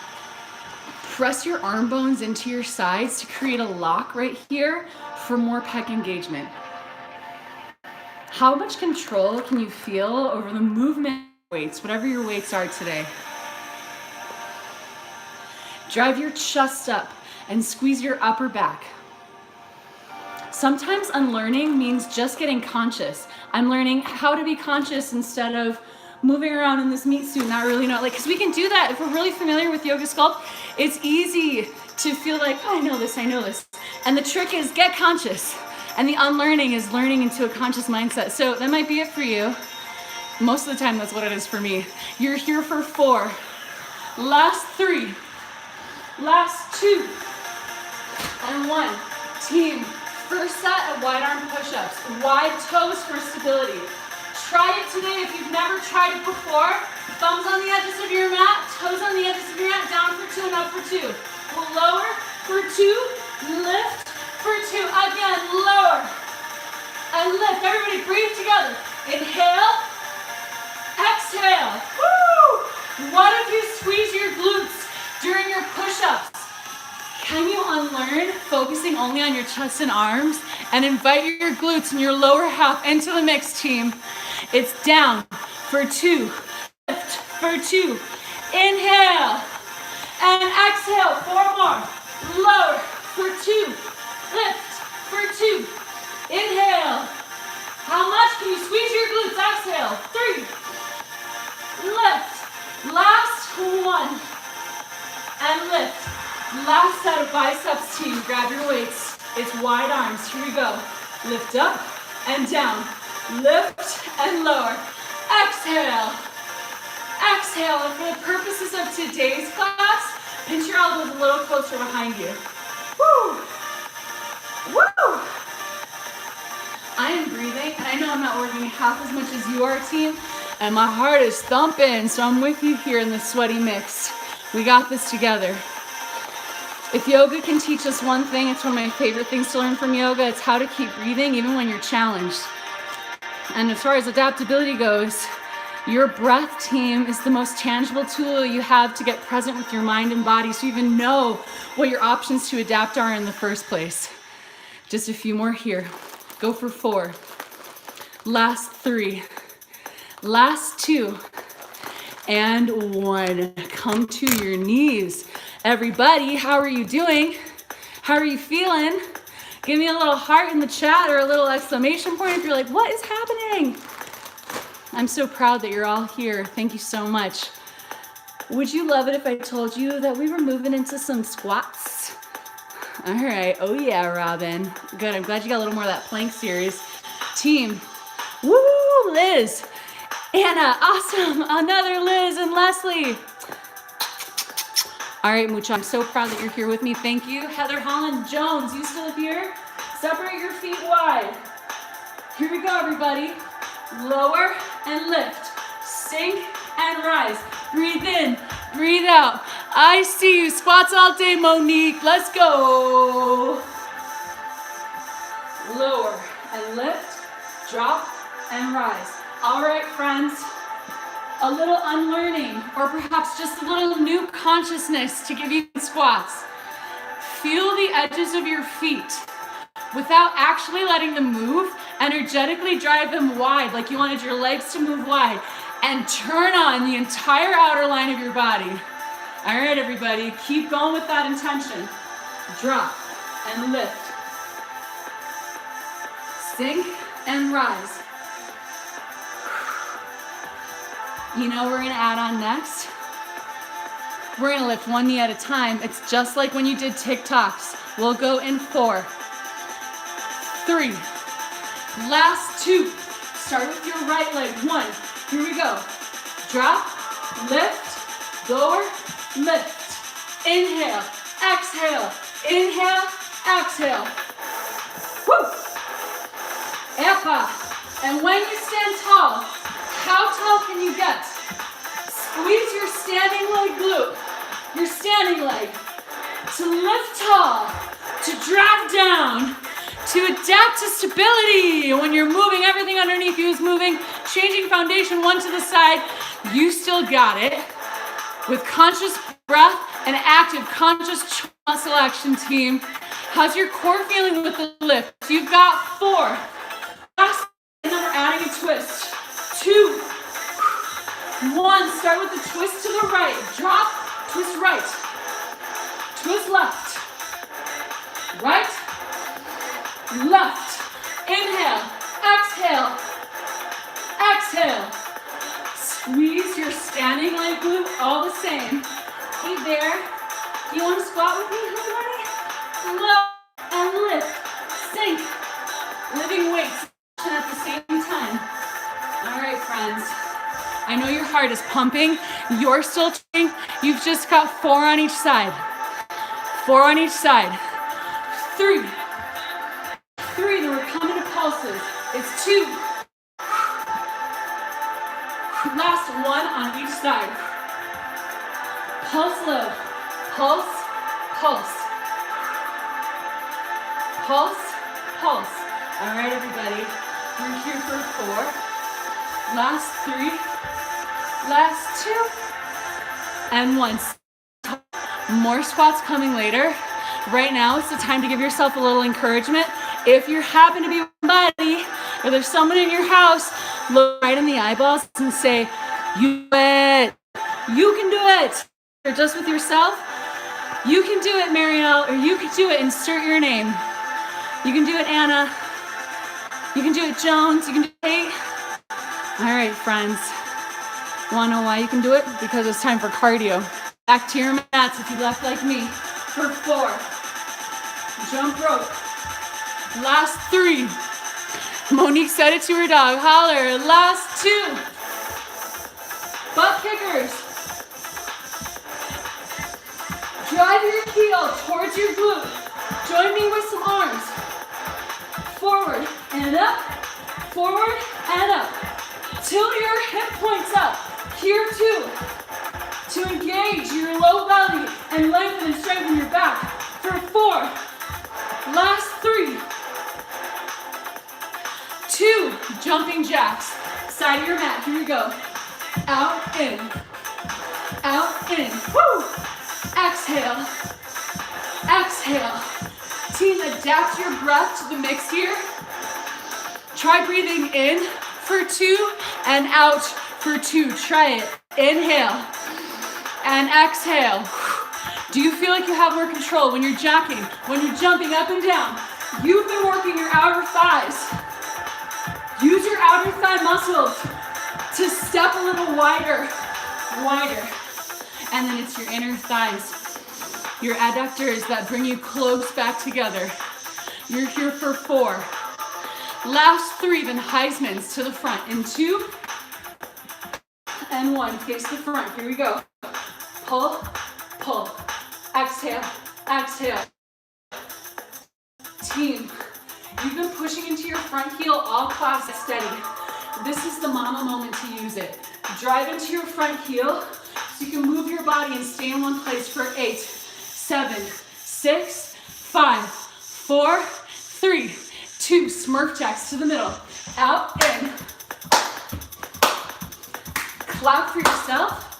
Press your arm bones into your sides to create a lock right here for more pec engagement. How much control can you feel over the movement weights, whatever your weights are today? Drive your chest up and squeeze your upper back. Sometimes unlearning means just getting conscious. I'm learning how to be conscious instead of moving around in this meat suit, not really know, like, because we can do that if we're really familiar with yoga sculpt. It's easy to feel like, oh, I know this. And the trick is get conscious. And the unlearning is learning into a conscious mindset. So that might be it for you. Most of the time, that's what it is for me. You're here for 4. Last 3. Last 2. And 1. Team, first set of wide arm push-ups. Wide toes for stability. Try it today if you've never tried it before. Thumbs on the edges of your mat, toes on the edges of your mat, down for 2 and up for 2. We'll lower for 2, lift for 2. Again, lower and lift. Everybody breathe together. Inhale, exhale. Woo! What if you squeeze your glutes during your push-ups? Can you unlearn focusing only on your chest and arms and invite your glutes and your lower half into the mix, team? It's down for 2, lift for 2, inhale, and exhale, 4 more, lower for 2, lift for 2, inhale. How much can you squeeze your glutes? Exhale, 3, lift, last 1, and lift. Last set of biceps, team. Grab your weights. It's wide arms. Here we go. Lift up and down. Lift and lower. Exhale. Exhale. And for the purposes of today's class, pinch your elbows a little closer behind you. Woo! Woo! I am breathing, and I know I'm not working half as much as you are, team, and my heart is thumping, so I'm with you here in the sweaty mix. We got this together. If yoga can teach us one thing, it's one of my favorite things to learn from yoga. It's how to keep breathing even when you're challenged. And as far as adaptability goes, your breath, team, is the most tangible tool you have to get present with your mind and body so you even know what your options to adapt are in the first place. Just a few more here. Go for 4. Last 3. Last 2. And 1. Come to your knees. Everybody, how are you doing? How are you feeling? Give me a little heart in the chat or a little exclamation point if you're like, what is happening? I'm so proud that you're all here. Thank you so much. Would you love it if I told you that we were moving into some squats? All right. Oh yeah, Robin. Good. I'm glad you got a little more of that plank series. Team. Woo, Liz. Anna, awesome. Another Liz and Leslie. All right, Mucha, I'm so proud that you're here with me. Thank you. Heather Holland Jones, you still here? Separate your feet wide. Here we go, everybody. Lower and lift. Sink and rise. Breathe in, breathe out. I see you. Squats all day, Monique. Let's go. Lower and lift. Drop and rise. All right, friends. A little unlearning, or perhaps just a little new consciousness to give you squats. Feel the edges of your feet without actually letting them move. Energetically drive them wide, like you wanted your legs to move wide, and turn on the entire outer line of your body. All right, everybody, keep going with that intention. Drop and lift. Sink and rise. You know what we're gonna add on next? We're gonna lift one knee at a time. It's just like when you did TikToks. We'll go in 4, 3, last 2. Start with your right leg. 1, here we go. Drop, lift, lower, lift. Inhale, exhale, inhale, exhale. Woo! Epa. And when you stand tall, how tall can you get? Squeeze your standing leg glute, your standing leg, to lift tall, to drop down, to adapt to stability. When you're moving, everything underneath you is moving, changing foundation one to the side, you still got it. With conscious breath an active, conscious muscle action team. How's your core feeling with the lift? You've got 4. Last, another adding a twist. 2, 1. Start with the twist to the right. Drop, twist right. Twist left. Right, left. Inhale, exhale, exhale. Squeeze your standing leg glute all the same. Hey there. Do you want to squat with me, everybody? Low and lift. Sink. Living weights at the same time. All right, friends. I know your heart is pumping. You're still training. You've just got 4 on each side. 4 on each side. 3. Then we're coming to pulses. It's 2. Last 1 on each side. Pulse low. Pulse, pulse. Pulse, pulse. All right, everybody. We're here for 4. Last 3. Last 2. And 1. More squats coming later. Right now, it's the time to give yourself a little encouragement. If you happen to be with somebody, or there's someone in your house, look right in the eyeballs and say, you do it. You can do it. Or just with yourself, you can do it, Mariel, or you can do it, insert your name. You can do it, Anna. You can do it, Jones. You can do it, Kate. All right, friends. Want to know why you can do it? Because it's time for cardio. Back to your mats if you left like me. For 4. Jump rope. Last 3. Monique said it to her dog. Holler. Last 2. Butt kickers. Drive your heel towards your glute. Join me with some arms. Forward and up. Forward and up. Tilt your hip points up. Here too. To engage your low belly and lengthen and strengthen your back. For 4. Last 3. 2. Jumping jacks. Side of your mat. Here we go. Out, in. Out, in. Woo! Exhale. Exhale. Team, adapt your breath to the mix here. Try breathing in for 2 and out for 2. Try it. Inhale and exhale. Do you feel like you have more control when you're jacking, when you're jumping up and down? You've been working your outer thighs. Use your outer thigh muscles to step a little wider, wider. And then it's your inner thighs, your adductors that bring you close back together. You're here for 4. Last 3, then Heisman's to the front. In 2 and 1, face the front. Here we go. Pull, pull. Exhale, exhale. Team, you've been pushing into your front heel all class steady. This is the mama moment to use it. Drive into your front heel so you can move your body and stay in one place for 8, 7, 6, 5, 4, 3, 2. Smurf jacks to the middle. Out, in. Clap for yourself.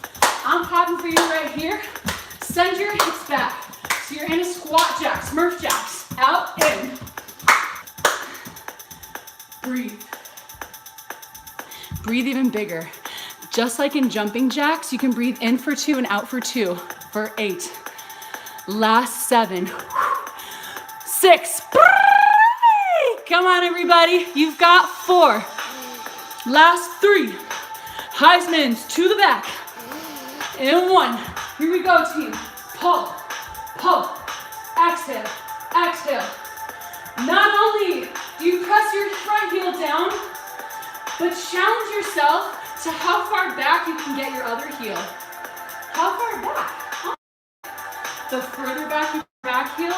I'm clapping for you right here. Send your hips back. So you're in a squat jack, Smurf jacks. Out, in. Breathe. Breathe even bigger. Just like in jumping jacks, you can breathe in for 2 and out for 2 for 8. Last 7. 6. Come on, everybody. You've got 4. Last 3. Heisman's to the back. In 1. Here we go, team. Pull, pull. Exhale, exhale. Not only do you press your front heel down, but challenge yourself to how far back you can get your other heel. How far back? The further back your back heel,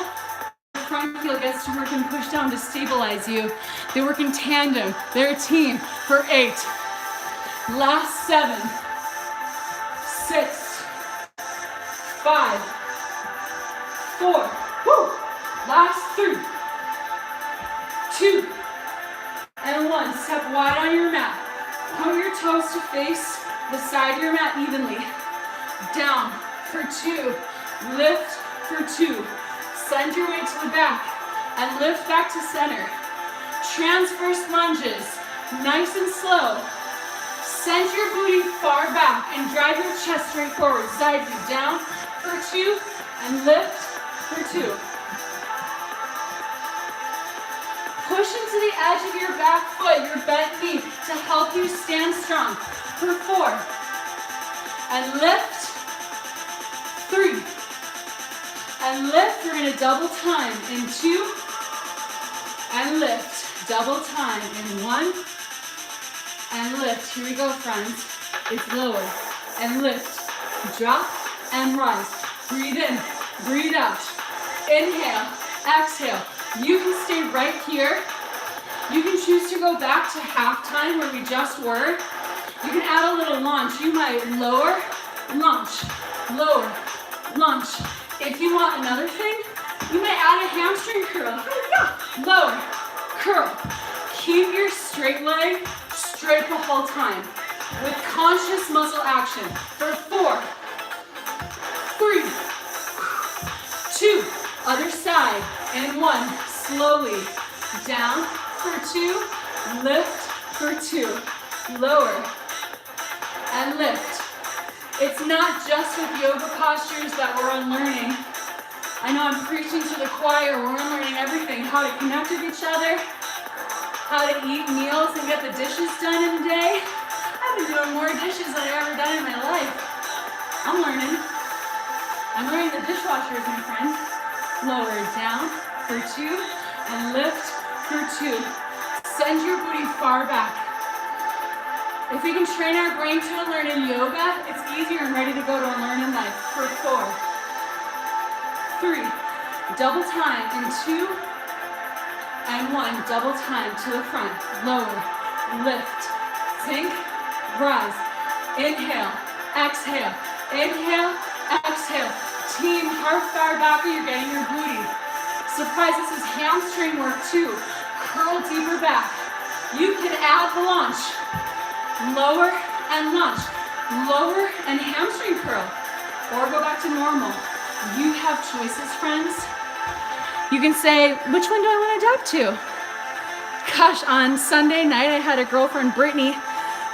the front heel gets to work and push down to stabilize you. They work in tandem. They're a team for 8. Last 7, 6, 5, 4. Woo! Last 3, 2, and 1. Step wide on your mat. Point your toes to face the side of your mat evenly. Down for 2. lift for 2. Send your weight to the back and lift back to center. Transverse lunges, nice and slow. Send your booty far back and drive your chest straight forward. Side view, down for 2 and lift for 2. Push into the edge of your back foot, your bent knee, to help you stand strong. For 4. And lift. 3. And lift. We're going to double time in 2. And lift. Double time in 1. And lift. Here we go, friends. It's lower. And lift. Drop and rise. Breathe in. Breathe out. Inhale. Exhale. You can stay right here. You can choose to go back to halftime where we just were. You can add a little launch. You might lower, launch, lower, launch. If you want another thing, you might add a hamstring curl. Lower, curl. Keep your straight leg straight the whole time with conscious muscle action. For 4, 3, 2, other side, and 1. Slowly down for 2, lift for 2, lower and lift. It's not just with yoga postures that we're unlearning. I know I'm preaching to the choir. We're unlearning everything. How to connect with each other, how to eat meals and get the dishes done in a day. I've been doing more dishes than I've ever done in my life. I'm learning. I'm learning the dishwasher is my friend. Lower down for 2 and lift for 2. Send your booty far back. If we can train our brain to unlearn in yoga, it's easier and ready to go to unlearn in life. For 4, 3, double time in 2 and 1. Double time to the front. Lower, lift, sink, rise. Inhale, exhale, inhale, exhale. Team, how far back are you getting your booty? Surprise, this is hamstring work too. Curl deeper back. You can add the launch. Lower and launch. Lower and hamstring curl. Or go back to normal. You have choices, friends. You can say, which one do I want to adapt to? Gosh, on Sunday night, I had a girlfriend, Brittany,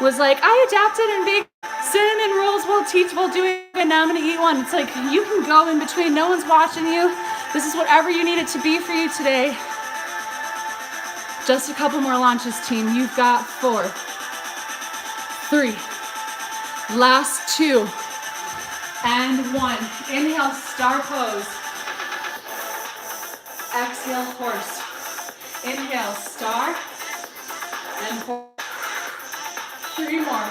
was like, I adapted and baked cinnamon rolls. We'll do it, and now I'm going to eat one. It's like, you can go in between. No one's watching you. This is whatever you need it to be for you today. Just a couple more launches, team. You've got 4, 3, last 2, and 1. Inhale, star pose. Exhale, horse. Inhale, star, and horse. 3 more.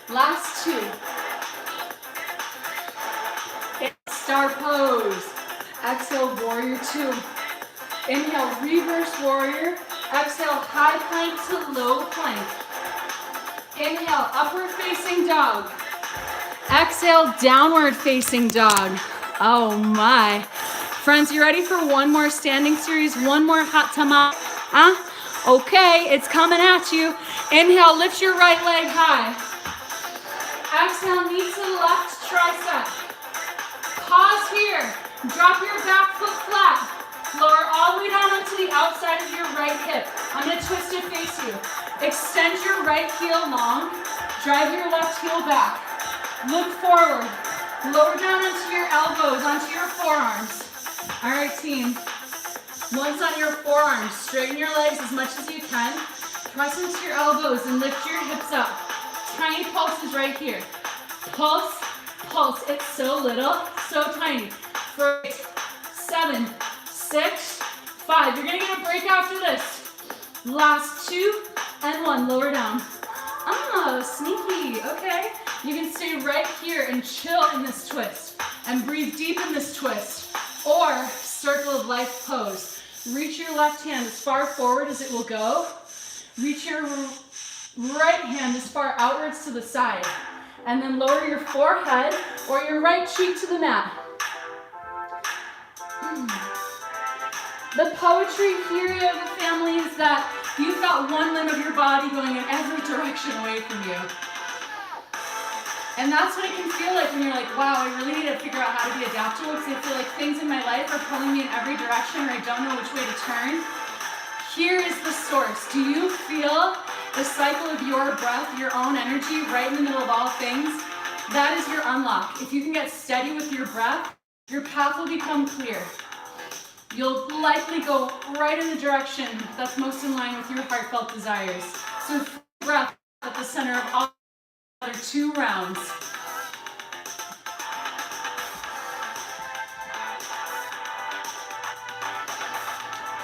Last 2. Star pose. Exhale, warrior 2. Inhale, reverse warrior. Exhale, high plank to low plank. Inhale, upward facing dog. Exhale, downward facing dog. Oh my. Friends, you ready for one more standing series? One more hot tama? Okay, it's coming at you. Inhale, lift your right leg high. Exhale, knee to the left tricep. Pause here. Drop your back foot flat. Lower all the way down onto the outside of your right hip. I'm going to twist it face you. Extend your right heel long. Drive your left heel back. Look forward. Lower down onto your elbows, onto your forearms. All right, team. Once on your forearms, straighten your legs as much as you can. Press into your elbows and lift your hips up. Tiny pulses right here. Pulse, pulse. It's so little, so tiny. For 8, 7, 6, 5. You're going to get a break after this. Last 2 and 1. Lower down. Oh, sneaky. Okay. You can stay right here and chill in this twist. And breathe deep in this twist. Or circle of life pose. Reach your left hand as far forward as it will go. Reach your right hand as far outwards to the side. And then lower your forehead or your right cheek to the mat. The poetry here, yoga family, is that you've got one limb of your body going in every direction away from you. And that's what it can feel like when you're like, wow, I really need to figure out how to be adaptable because I feel like things in my life are pulling me in every direction or I don't know which way to turn. Here is the source. Do you feel the cycle of your breath, your own energy right in the middle of all things? That is your unlock. If you can get steady with your breath, your path will become clear. You'll likely go right in the direction that's most in line with your heartfelt desires. So breath at the center of all other 2 rounds.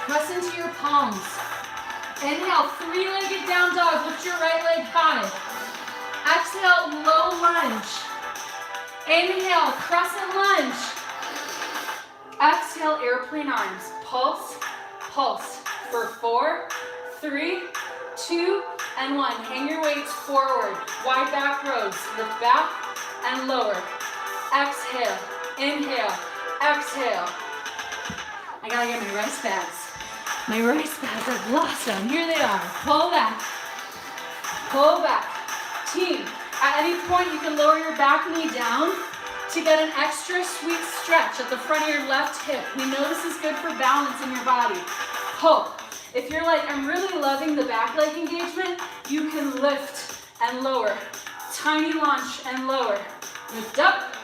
Press into your palms. Inhale, 3-legged down dog. Lift your right leg high. Exhale, low lunge. Inhale, crescent lunge. Exhale, airplane arms. Pulse, pulse. For 4, 3, 2, and 1. Hang your weights forward. Wide back roads. Lift back and lower. Exhale, inhale, exhale. I gotta get my rice bags. My rice bags, I've lost them. Here they are. Pull back. Pull back. Team, at any point you can lower your back knee down to get an extra sweet stretch at the front of your left hip. We know this is good for balance in your body. Pull. If you're like, I'm really loving the back leg engagement, you can lift and lower. Tiny launch and lower. Lift up.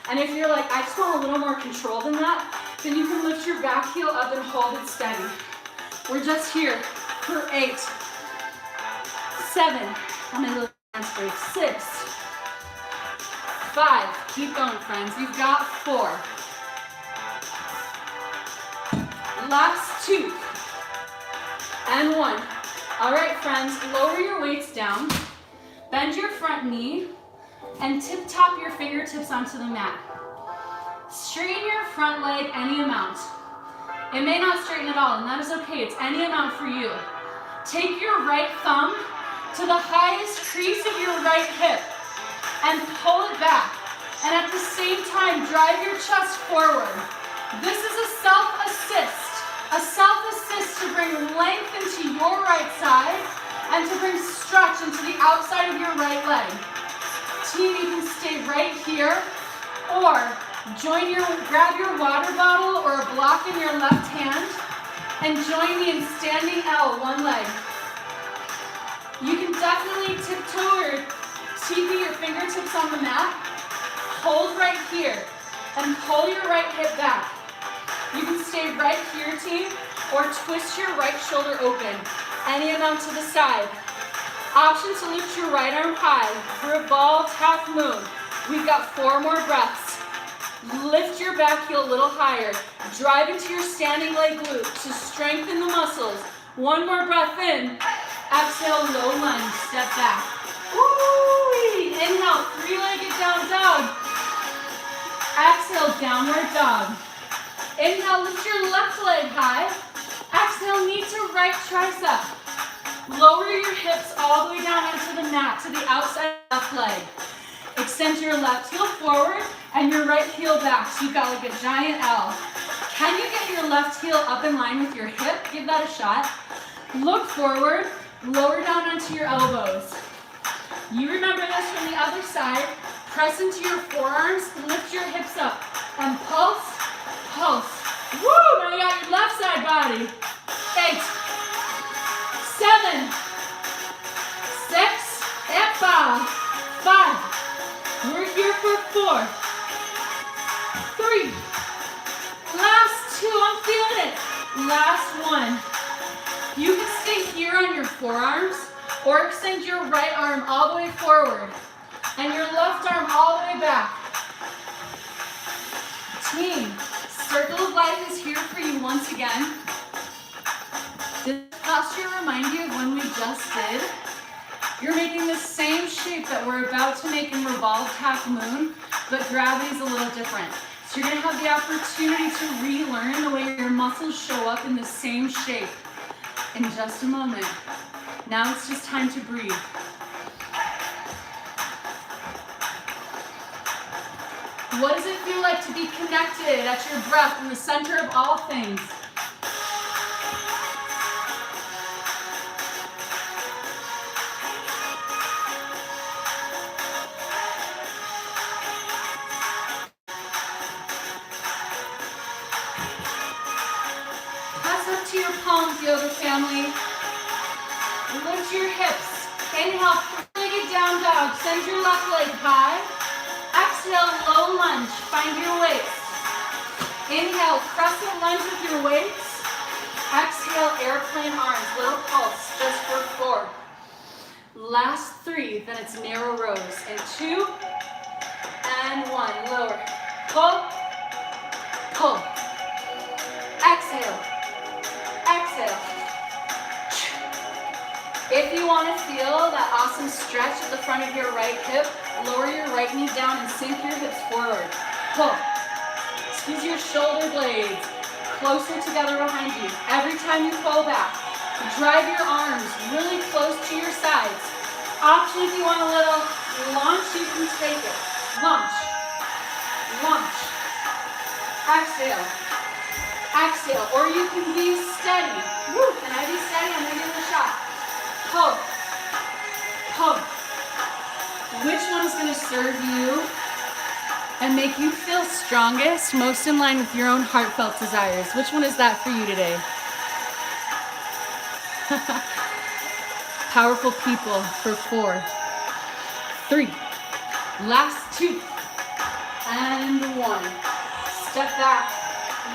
And if you're like, I just want a little more control than that, then you can lift your back heel up and hold it steady. We're just here for 8, 7, I'm in a little dance break, 6, 5, keep going friends, you've got 4, last 2, and 1. All right friends, lower your weights down, bend your front knee, and tip top your fingertips onto the mat. Straighten your front leg any amount. It may not straighten at all, and that is okay. It's any amount for you. Take your right thumb to the highest crease of your right hip and pull it back. And at the same time, drive your chest forward. This is a self-assist to bring length into your right side and to bring stretch into the outside of your right leg. Team, you can stay right here or grab your water bottle or a block in your left hand and join me in standing L, one leg. You can definitely tiptoe or TP your fingertips on the mat. Hold right here and pull your right hip back. You can stay right here, team, or twist your right shoulder open, any amount to the side. Option to lift your right arm high for a ball half moon. We've got 4 more breaths. Lift your back heel a little higher. Drive into your standing leg glute to strengthen the muscles. 1 more breath in. Exhale, low lunge, step back. Woo-wee. Inhale, 3-legged down dog. Exhale, downward dog. Inhale, lift your left leg high. Exhale, knee to right tricep. Lower your hips all the way down into the mat to the outside left leg. Extend your left heel forward and your right heel back. So you've got like a giant L. Can you get your left heel up in line with your hip? Give that a shot. Look forward, lower down onto your elbows. You remember this from the other side. Press into your forearms, lift your hips up, and pulse, pulse. Woo! Now you got your left side body. 8, 7, 6, 5. We're here for 4, 3, last 2, I'm feeling it. Last 1. You can stay here on your forearms or extend your right arm all the way forward and your left arm all the way back. Team, Circle of Life is here for you once again. Does this posture remind you of when we just did? You're making the same shape that we're about to make in revolved half moon, but gravity's a little different. So you're gonna have the opportunity to relearn the way your muscles show up in the same shape in just a moment. Now it's just time to breathe. What does it feel like to be connected at your breath in the center of all things? palms, yoga family. Lift your hips. Inhale, three-legged down dog. Send your left leg high. Exhale, low lunge. Find your weights. Inhale, crescent lunge with your weights. Exhale, airplane arms. Little pulse, just for 4. Last 3, then it's narrow rows. And 2, and 1. Lower. Pull, pull. Exhale, exhale. If you want to feel that awesome stretch at the front of your right hip, lower your right knee down and sink your hips forward. Pull. Squeeze your shoulder blades closer together behind you. Every time you pull back, drive your arms really close to your sides. Option if you want a little launch, you can take it. Launch, launch. Exhale, exhale. Or you can be steady. Woo. Can I be steady? I'm going to give it a shot. Pull, pull. Which one is going to serve you and make you feel strongest, most in line with your own heartfelt desires? Which one is that for you today? Powerful people for 4, 3, last 2, and 1. Step back,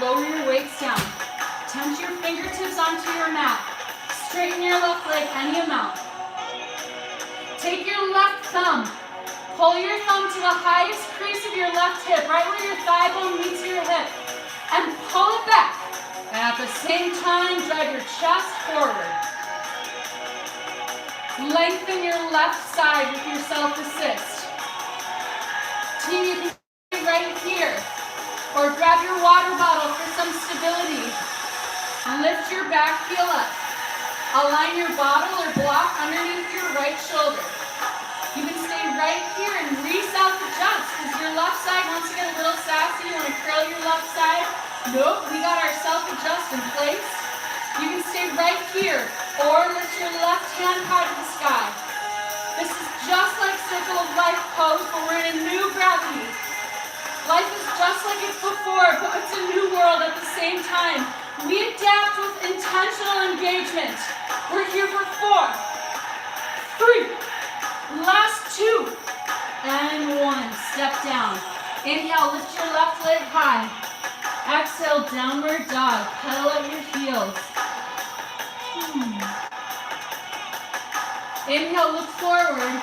lower your weights down. Tense your fingertips onto your mat. Straighten your left leg any amount. Take your left thumb, pull your thumb to the highest crease of your left hip, right where your thigh bone meets your hip, and pull it back. And at the same time, drive your chest forward. Lengthen your left side with your self-assist. Team, you can stay right here, or grab your water bottle for some stability. Lift your back heel up. Align your bottle or block underneath your right shoulder. You can stay right here and re-self-adjust because your left side wants to get a little sassy. You want to curl your left side. Nope, we got our self-adjust in place. You can stay right here or lift your left hand high to the sky. This is just like Circle of Life pose, but we're in a new gravity. Life is just like it's before, but it's a new world at the same time. We adapt with intentional engagement. We're here for 4, 3, last 2, and 1. Step down. Inhale, lift your left leg high. Exhale, downward dog. Pedal at your heels. Inhale, look forward.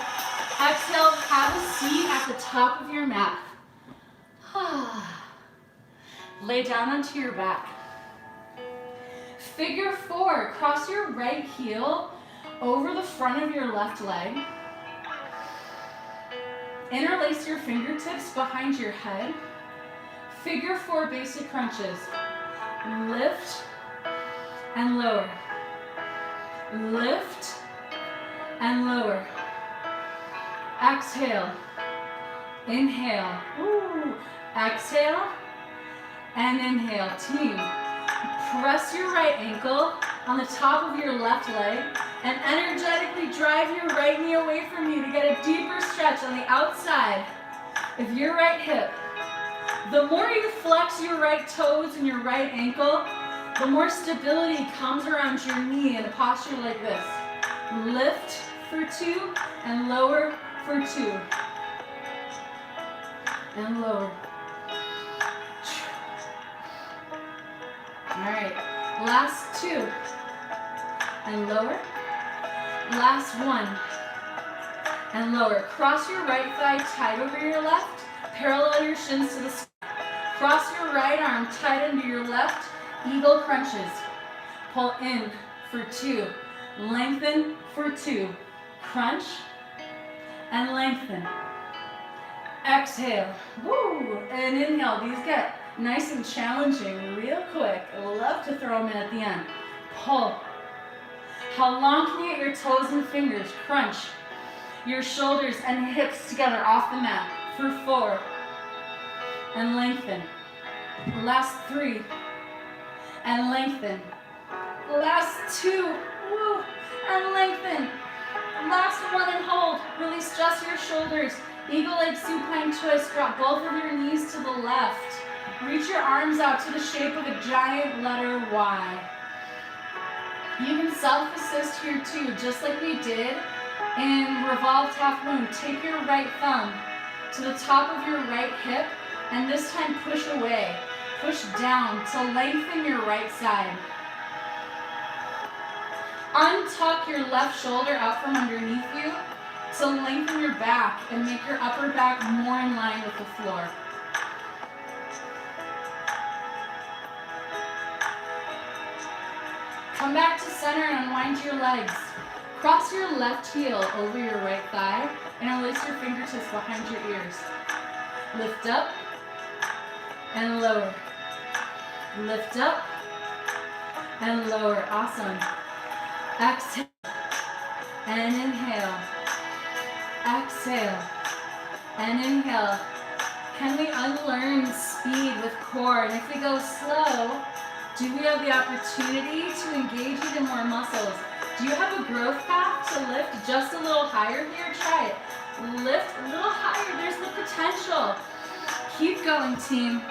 Exhale, have a seat at the top of your mat. Lay down onto your back. Figure 4, cross your right heel over the front of your left leg. Interlace your fingertips behind your head. Figure 4 basic crunches. Lift and lower. Lift and lower. Exhale. Inhale. Woo. Exhale and inhale. Team. Press your right ankle on the top of your left leg and energetically drive your right knee away from you to get a deeper stretch on the outside of your right hip. The more you flex your right toes and your right ankle, the more stability comes around your knee in a posture like this. Lift for 2 and lower for 2. And lower. All right, last 2, and lower, last 1, and lower. Cross your right thigh tight over your left, parallel your shins to the sky. Cross your right arm tight under your left, eagle crunches. Pull in for 2, lengthen for 2, crunch, and lengthen. Exhale, woo, and inhale. These get nice and challenging real quick. I love to throw them in at the end. Pull. How long can you get your toes and fingers? Crunch your shoulders and hips together off the mat for 4. And lengthen. Last 3. And lengthen. Last 2. Woo. And lengthen. Last 1 and hold. Release just your shoulders. Eagle leg supine twist. Drop both of your knees to the left. Reach your arms out to the shape of a giant letter Y. You can self-assist here too, just like we did in revolved half moon. Take your right thumb to the top of your right hip, and this time push away. Push down to lengthen your right side. Untuck your left shoulder out from underneath you to lengthen your back and make your upper back more in line with the floor. Come back to center and unwind your legs. Cross your left heel over your right thigh and release your fingertips behind your ears. Lift up and lower. Lift up and lower. Awesome. Exhale and inhale. Exhale and inhale. Can we unlearn speed with core? And if we go slow, do we have the opportunity to engage even more muscles? Do you have a growth path to lift just a little higher here? Try it. Lift a little higher. There's the potential. Keep going, team.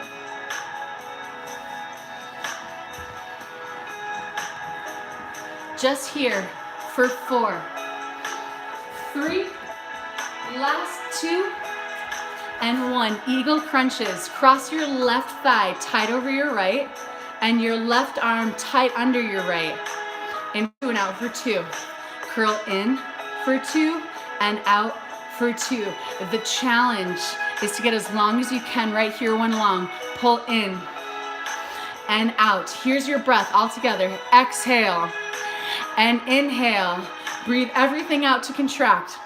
Just here for 4, 3, last 2, and 1. Eagle crunches. Cross your left thigh tight over your right and your left arm tight under your right. In and out for 2. Curl in for 2 and out for 2. The challenge is to get as long as you can right here, one long. Pull in and out. Here's your breath all together. Exhale and inhale. Breathe everything out to contract.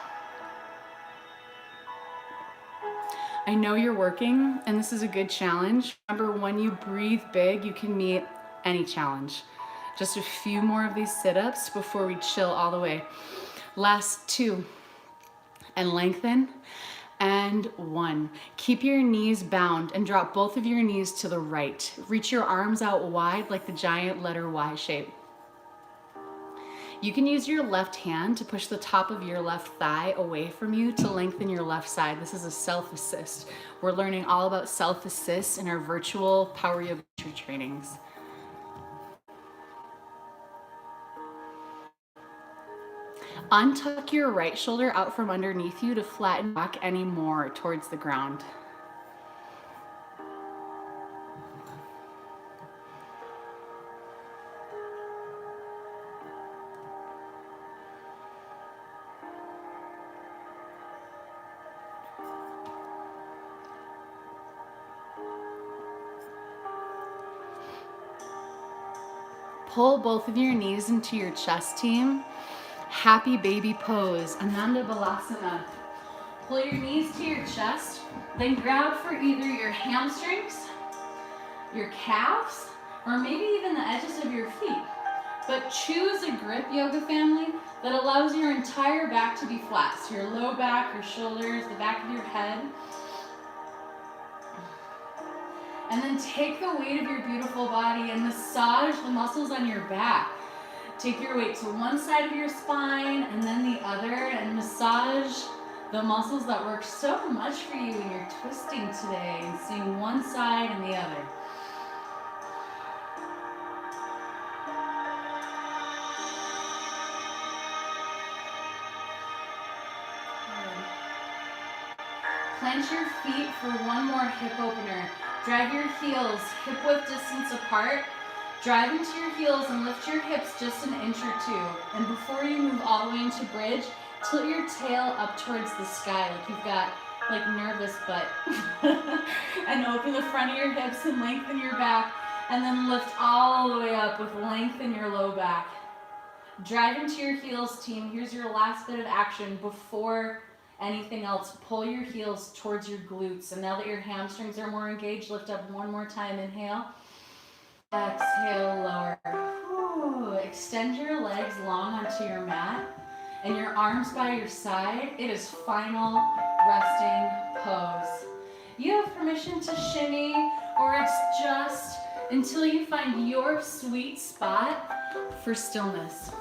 I know you're working, and this is a good challenge. Remember, when you breathe big, you can meet any challenge. Just a few more of these sit-ups before we chill all the way. Last 2, and lengthen, and 1. Keep your knees bound and drop both of your knees to the right. Reach your arms out wide like the giant letter Y shape. You can use your left hand to push the top of your left thigh away from you to lengthen your left side. This is a self-assist. We're learning all about self-assist in our virtual power yoga trainings. Untuck your right shoulder out from underneath you to flatten back any more towards the ground. Pull both of your knees into your chest, team. Happy baby pose, Ananda Balasana. Pull your knees to your chest, then grab for either your hamstrings, your calves, or maybe even the edges of your feet. But choose a grip, yoga family, that allows your entire back to be flat. So your low back, your shoulders, the back of your head. And then take the weight of your beautiful body and massage the muscles on your back. Take your weight to one side of your spine and then the other, and massage the muscles that work so much for you when you're twisting today and seeing one side and the other. Plant your feet for one more hip opener. Drive your heels hip width distance apart. Drive into your heels and lift your hips just an inch or 2. And before you move all the way into bridge, tilt your tail up towards the sky like you've got like nervous butt. And open the front of your hips and lengthen your back. And then lift all the way up with length in your low back. Drive into your heels, team. Here's your last bit of action before anything else. Pull your heels towards your glutes. And now that your hamstrings are more engaged, lift up one more time. Inhale. Exhale, lower. Ooh, extend your legs long onto your mat and your arms by your side. It is final resting pose. You have permission to shimmy, or it's just until you find your sweet spot for stillness.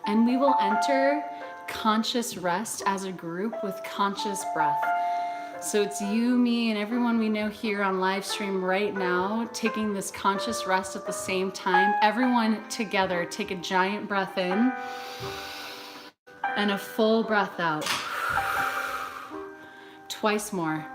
And we will enter conscious rest as a group with conscious breath. So it's you, me, and everyone we know here on live stream right now, taking this conscious rest at the same time. Everyone together, take a giant breath in and a full breath out. Twice more.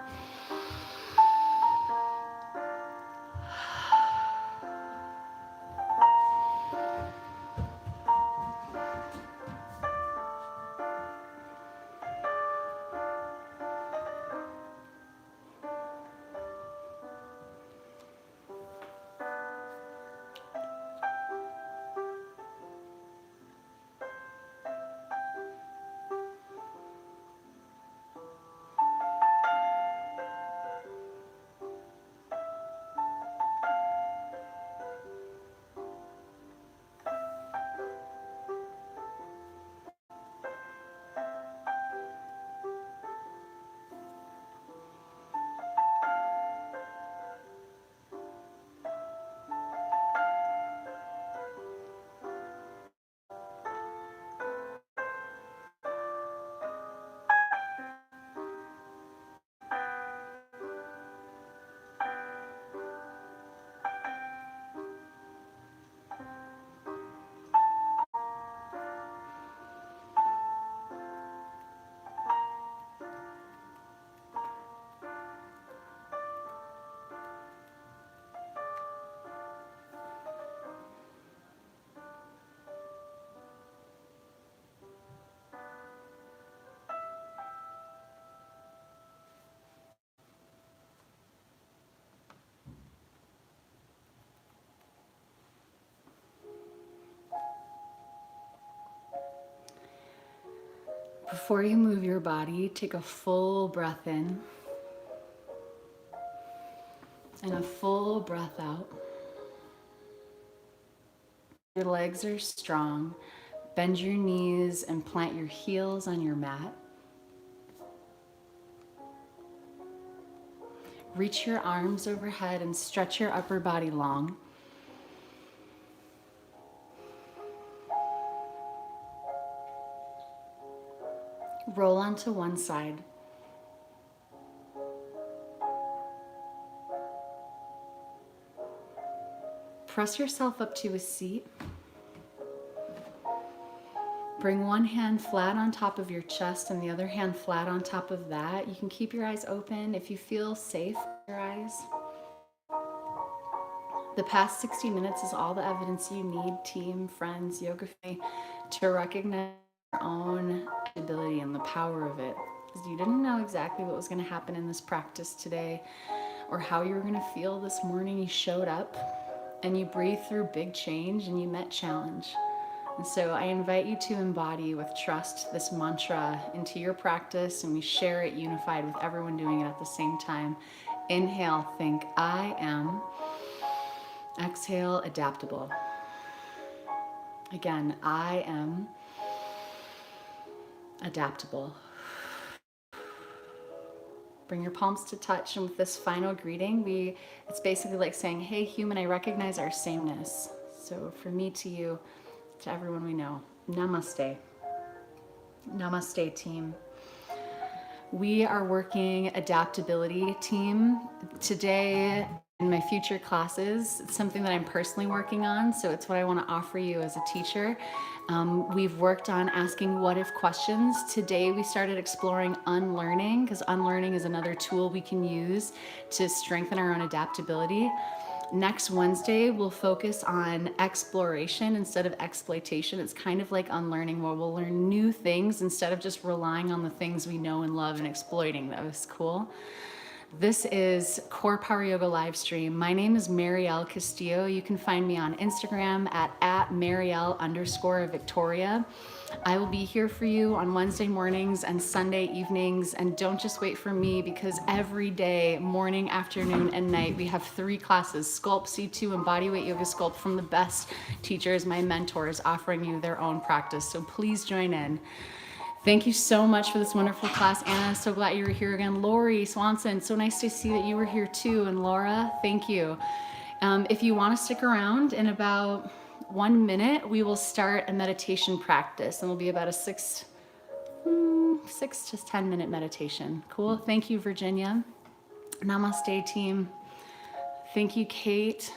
Before you move your body, take a full breath in and a full breath out. Your legs are strong. Bend your knees and plant your heels on your mat. Reach your arms overhead and stretch your upper body long. Roll onto one side. Press yourself up to a seat. Bring one hand flat on top of your chest and the other hand flat on top of that. You can keep your eyes open. If you feel safe, your eyes. The past 60 minutes is all the evidence you need, team, friends, yoga family, to recognize your own ability and the power of it. Because you didn't know exactly what was going to happen in this practice today or how you were going to feel this morning. You showed up and you breathed through big change and you met challenge. And so I invite you to embody with trust this mantra into your practice, and we share it unified with everyone doing it at the same time. Inhale, think I am. Exhale, adaptable. Again, I am adaptable. Bring your palms to touch, and with this final greeting, it's basically like saying, hey human, I recognize our sameness. So for me to you, to everyone we know, namaste. Namaste, team. We are working adaptability, team. Today in my future classes, it's something that I'm personally working on, so it's what I want to offer you as a teacher. We've worked on asking what if questions. Today we started exploring unlearning, because unlearning is another tool we can use to strengthen our own adaptability. Next Wednesday, we'll focus on exploration instead of exploitation. It's kind of like unlearning, where we'll learn new things instead of just relying on the things we know and love and exploiting those. Cool? This is CorePower Yoga live stream. My name is Mariel Castillo. You can find me on Instagram at Mariel_Victoria. I will be here for you on Wednesday mornings and Sunday evenings. And don't just wait for me, because every day, morning, afternoon, and night, we have 3 classes: Sculpt, C2, and Bodyweight Yoga Sculpt from the best teachers, my mentors, offering you their own practice. So please join in. Thank you so much for this wonderful class, Anna. So glad you were here again. Lori Swanson, so nice to see that you were here too. And Laura, thank you. If you want to stick around, in about 1 minute, we will start a meditation practice, and it'll be about a 6 to 10 minute meditation. Cool. Thank you, Virginia. Namaste, team. Thank you, Kate.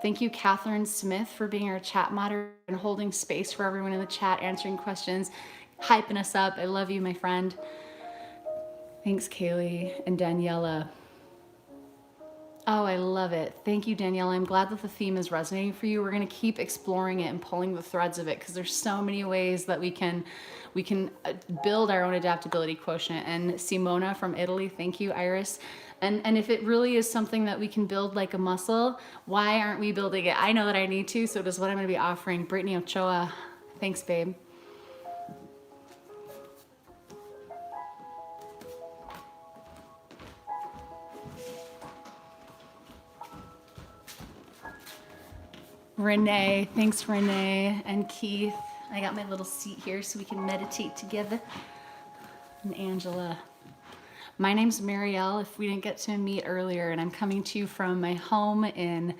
Thank you, Catherine Smith, for being our chat moderator and holding space for everyone in the chat, answering questions, hyping us up. I love you, my friend. Thanks, Kaylee and Daniela. Oh, I love it. Thank you, Daniela. I'm glad that the theme is resonating for you. We're going to keep exploring it and pulling the threads of it because there's so many ways that we can build our own adaptability quotient. And Simona from Italy, thank you, Iris. And if it really is something that we can build like a muscle, why aren't we building it? I know that I need to, so this is what I'm going to be offering. Brittany Ochoa, thanks, babe. Renee, thanks Renee and Keith. I got my little seat here so we can meditate together. And Angela. My name's Mariel, if we didn't get to meet earlier, and I'm coming to you from my home in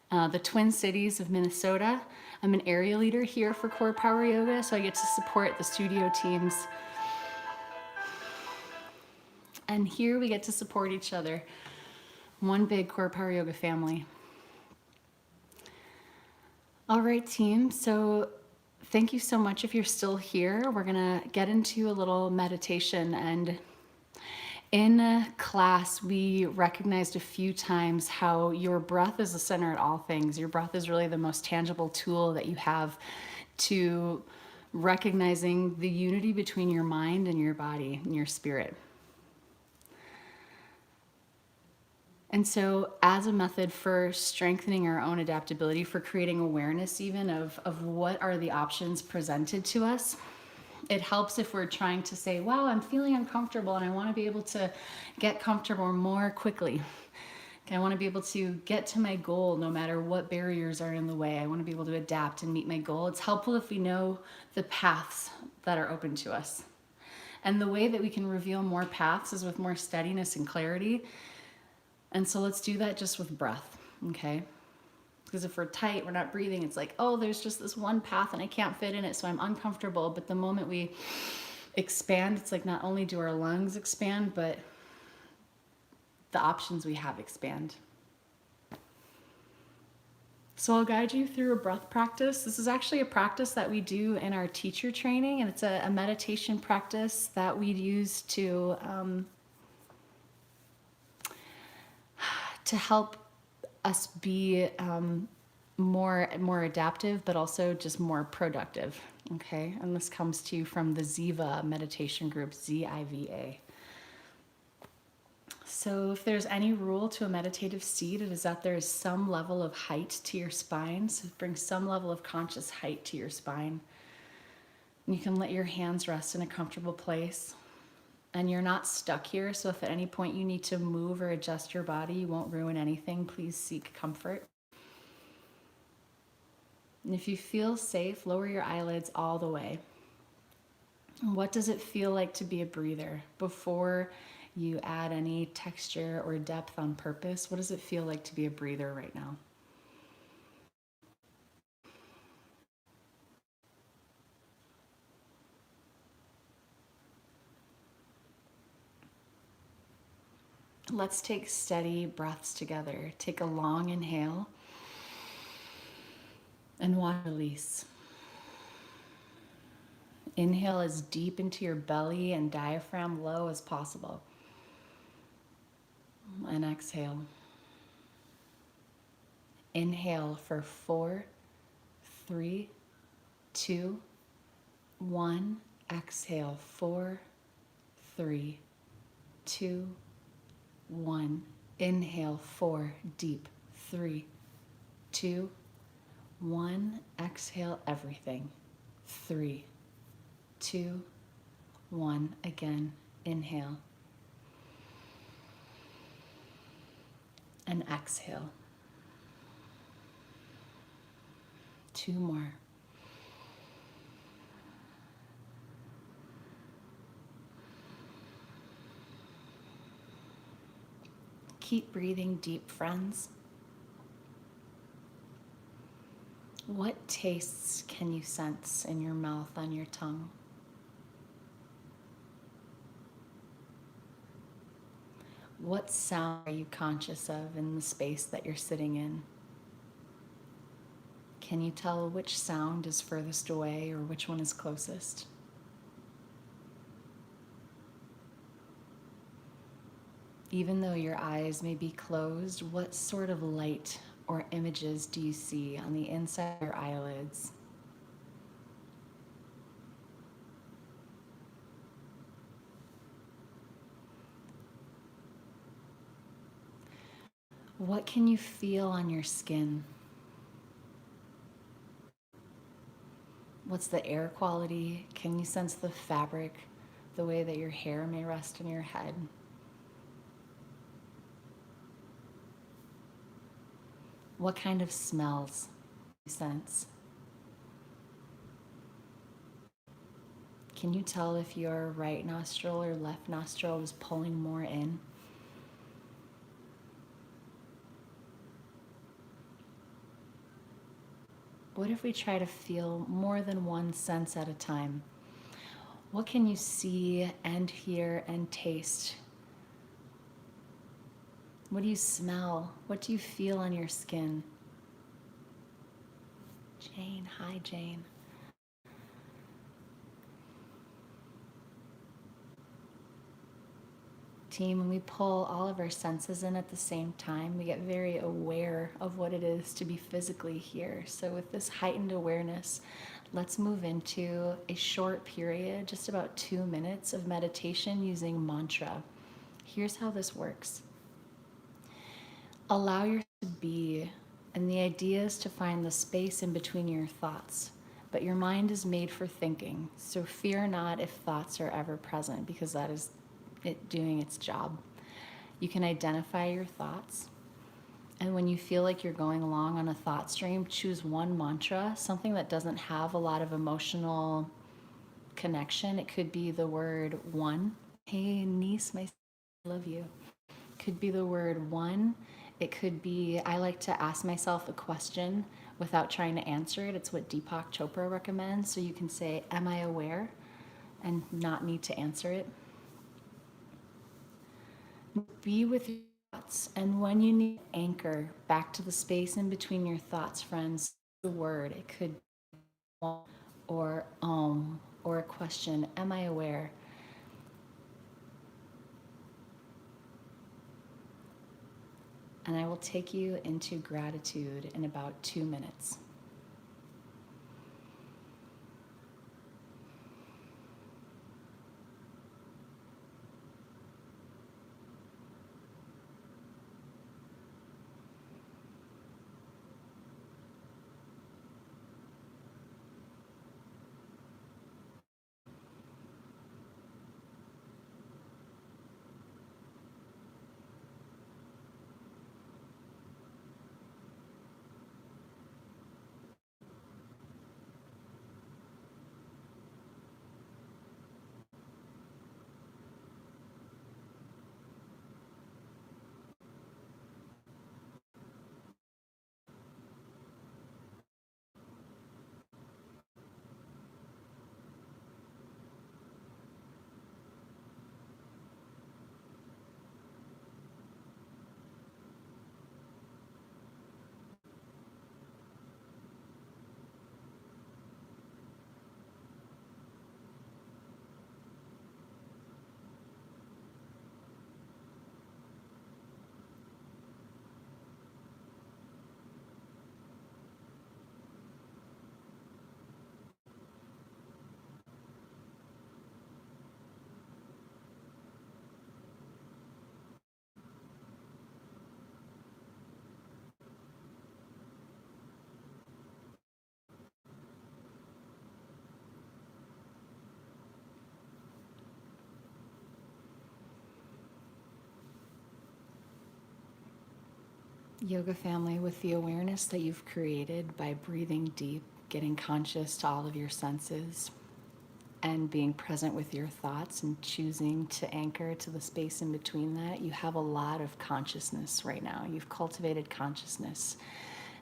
the Twin Cities of Minnesota. I'm an area leader here for CorePower Yoga, so I get to support the studio teams. And here we get to support each other. One big CorePower Yoga family. All right, team. So thank you so much if you're still here. We're going to get into a little meditation. And in class, we recognized a few times how your breath is the center of all things. Your breath is really the most tangible tool that you have to recognizing the unity between your mind and your body and your spirit. And so as a method for strengthening our own adaptability, for creating awareness even of what are the options presented to us, it helps if we're trying to say, wow, I'm feeling uncomfortable and I want to be able to get comfortable more quickly. I want to be able to get to my goal no matter what barriers are in the way. I want to be able to adapt and meet my goal. It's helpful if we know the paths that are open to us. And the way that we can reveal more paths is with more steadiness and clarity. And so let's do that just with breath, okay? Because if we're tight, we're not breathing, it's like, oh, there's just this one path and I can't fit in it, so I'm uncomfortable. But the moment we expand, it's like not only do our lungs expand, but the options we have expand. So I'll guide you through a breath practice. This is actually a practice that we do in our teacher training, and it's a meditation practice that we use to help us be more adaptive, but also just more productive, okay? And this comes to you from the Ziva meditation group, Z-I-V-A. So if there's any rule to a meditative seat, it is that there is some level of height to your spine. So bring some level of conscious height to your spine. And you can let your hands rest in a comfortable place. And you're not stuck here, so if at any point you need to move or adjust your body, you won't ruin anything. Please seek comfort. And if you feel safe, lower your eyelids all the way. What does it feel like to be a breather? Before you add any texture or depth on purpose, what does it feel like to be a breather right now? Let's take steady breaths together. Take a long inhale and watch release. Inhale as deep into your belly and diaphragm low as possible. And exhale. Inhale for 4, 3, 2, 1. Exhale 4, 3, 2, 1. Inhale 4, deep. 3, 2, 1. Exhale everything. 3, 2, 1. Again, inhale. And exhale. 2 more. Keep breathing deep, friends. What tastes can you sense in your mouth, on your tongue? What sound are you conscious of in the space that you're sitting in? Can you tell which sound is furthest away or which one is closest? Even though your eyes may be closed, what sort of light or images do you see on the inside of your eyelids? What can you feel on your skin? What's the air quality? Can you sense the fabric, the way that your hair may rest in your head? What kind of smells do you sense? Can you tell if your right nostril or left nostril is pulling more in? What if we try to feel more than one sense at a time? What can you see and hear and taste? What do you smell? What do you feel on your skin? Jane, hi Jane. Team, when we pull all of our senses in at the same time, we get very aware of what it is to be physically here. So with this heightened awareness, let's move into a short period, just about 2 minutes of meditation using mantra. Here's how this works. Allow yourself to be, and the idea is to find the space in between your thoughts. But your mind is made for thinking, so fear not if thoughts are ever present, because that is it doing its job. You can identify your thoughts, and when you feel like you're going along on a thought stream, choose one mantra, something that doesn't have a lot of emotional connection. It could be the word one. Hey niece, I love you. Could be the word one. It could be, I like to ask myself a question without trying to answer it. It's what Deepak Chopra recommends. So you can say, am I aware? And not need to answer it. Be with your thoughts, and when you need to anchor back to the space in between your thoughts, friends, the word, it could be or a question, am I aware? And I will take you into gratitude in about 2 minutes. Yoga family, with the awareness that you've created by breathing deep, getting conscious to all of your senses, and being present with your thoughts and choosing to anchor to the space in between that, you have a lot of consciousness right now. You've cultivated consciousness.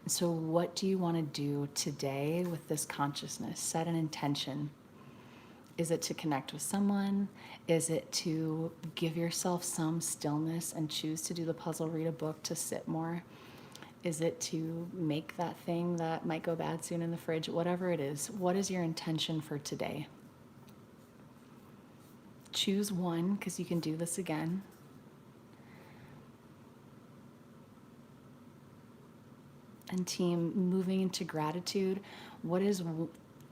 And so what do you want to do today with this consciousness? Set an intention. Is it to connect with someone? Is it to give yourself some stillness and choose to do the puzzle, read a book, to sit more? Is it to make that thing that might go bad soon in the fridge? Whatever it is, what is your intention for today? Choose one, because you can do this again. And team, moving into gratitude,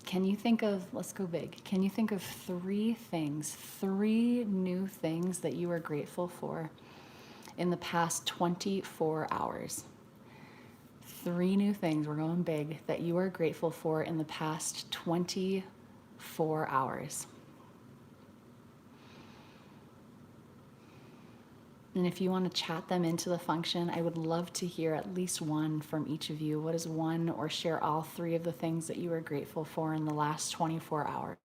can you think of, let's go big, can you think of 3 things, 3 new things that you are grateful for in the past 24 hours? 3 new things, we're going big, that you are grateful for in the past 24 hours. And if you want to chat them into the function, I would love to hear at least one from each of you. What is one, or share all 3 of the things that you are grateful for in the last 24 hours?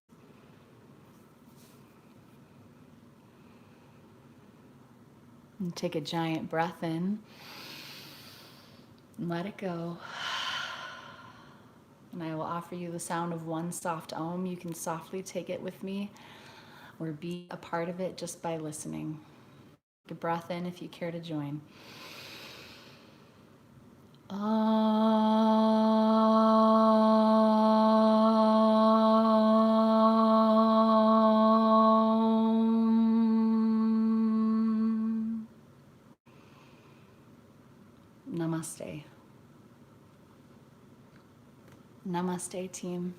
And take a giant breath in and let it go. And I will offer you the sound of one soft Om. You can softly take it with me or be a part of it just by listening. Take a breath in if you care to join. Namaste. Namaste, team.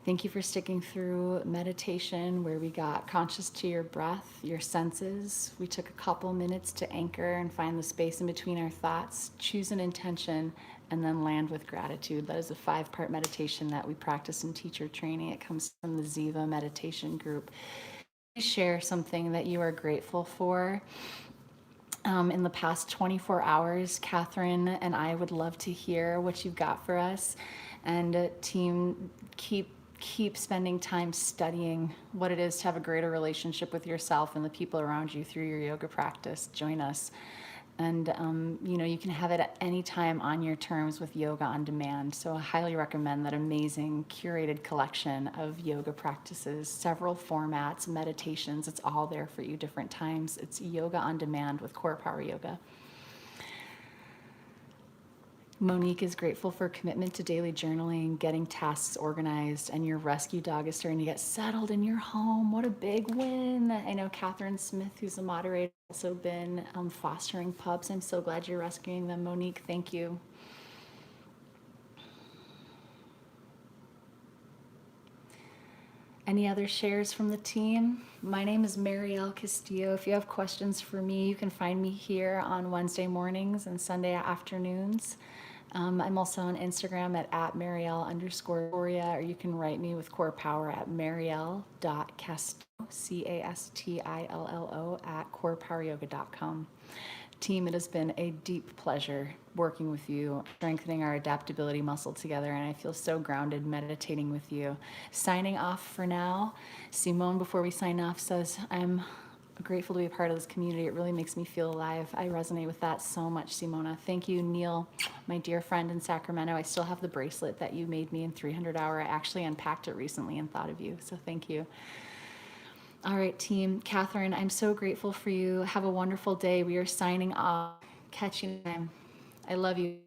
Thank you for sticking through meditation where we got conscious to your breath, your senses. We took a couple minutes to anchor and find the space in between our thoughts, choose an intention, and then land with gratitude. That is a 5-part meditation that we practice in teacher training. It comes from the Ziva meditation group. Please share something that you are grateful for. In the past 24 hours, Catherine and I would love to hear what you've got for us. And team, keep spending time studying what it is to have a greater relationship with yourself and the people around you through your yoga practice. Join us. And, you can have it at any time on your terms with Yoga on Demand. So I highly recommend that amazing curated collection of yoga practices, several formats, meditations. It's all there for you, different times. It's Yoga on Demand with CorePower Yoga. Monique is grateful for commitment to daily journaling, getting tasks organized, and your rescue dog is starting to get settled in your home. What a big win. I know Catherine Smith, who's a moderator, also been fostering pups. I'm so glad you're rescuing them, Monique. Thank you. Any other shares from the team? My name is Mariel Castillo. If you have questions for me, you can find me here on Wednesday mornings and Sunday afternoons. I'm also on Instagram at Mariel_Doria, or you can write me with CorePower at Mariel.Castillo, Castillo at CorePowerYoga.com. Team, it has been a deep pleasure working with you, strengthening our adaptability muscle together, and I feel so grounded meditating with you. Signing off for now. Simone, before we sign off, says, I'm grateful to be a part of this community. It really makes me feel alive. I resonate with that so much, Simona. Thank you, Neil, my dear friend in Sacramento. I still have the bracelet that you made me in 300 Hour. I actually unpacked it recently and thought of you, so thank you. All right, team. Catherine, I'm so grateful for you. Have a wonderful day. We are signing off. Catch you next time. I love you.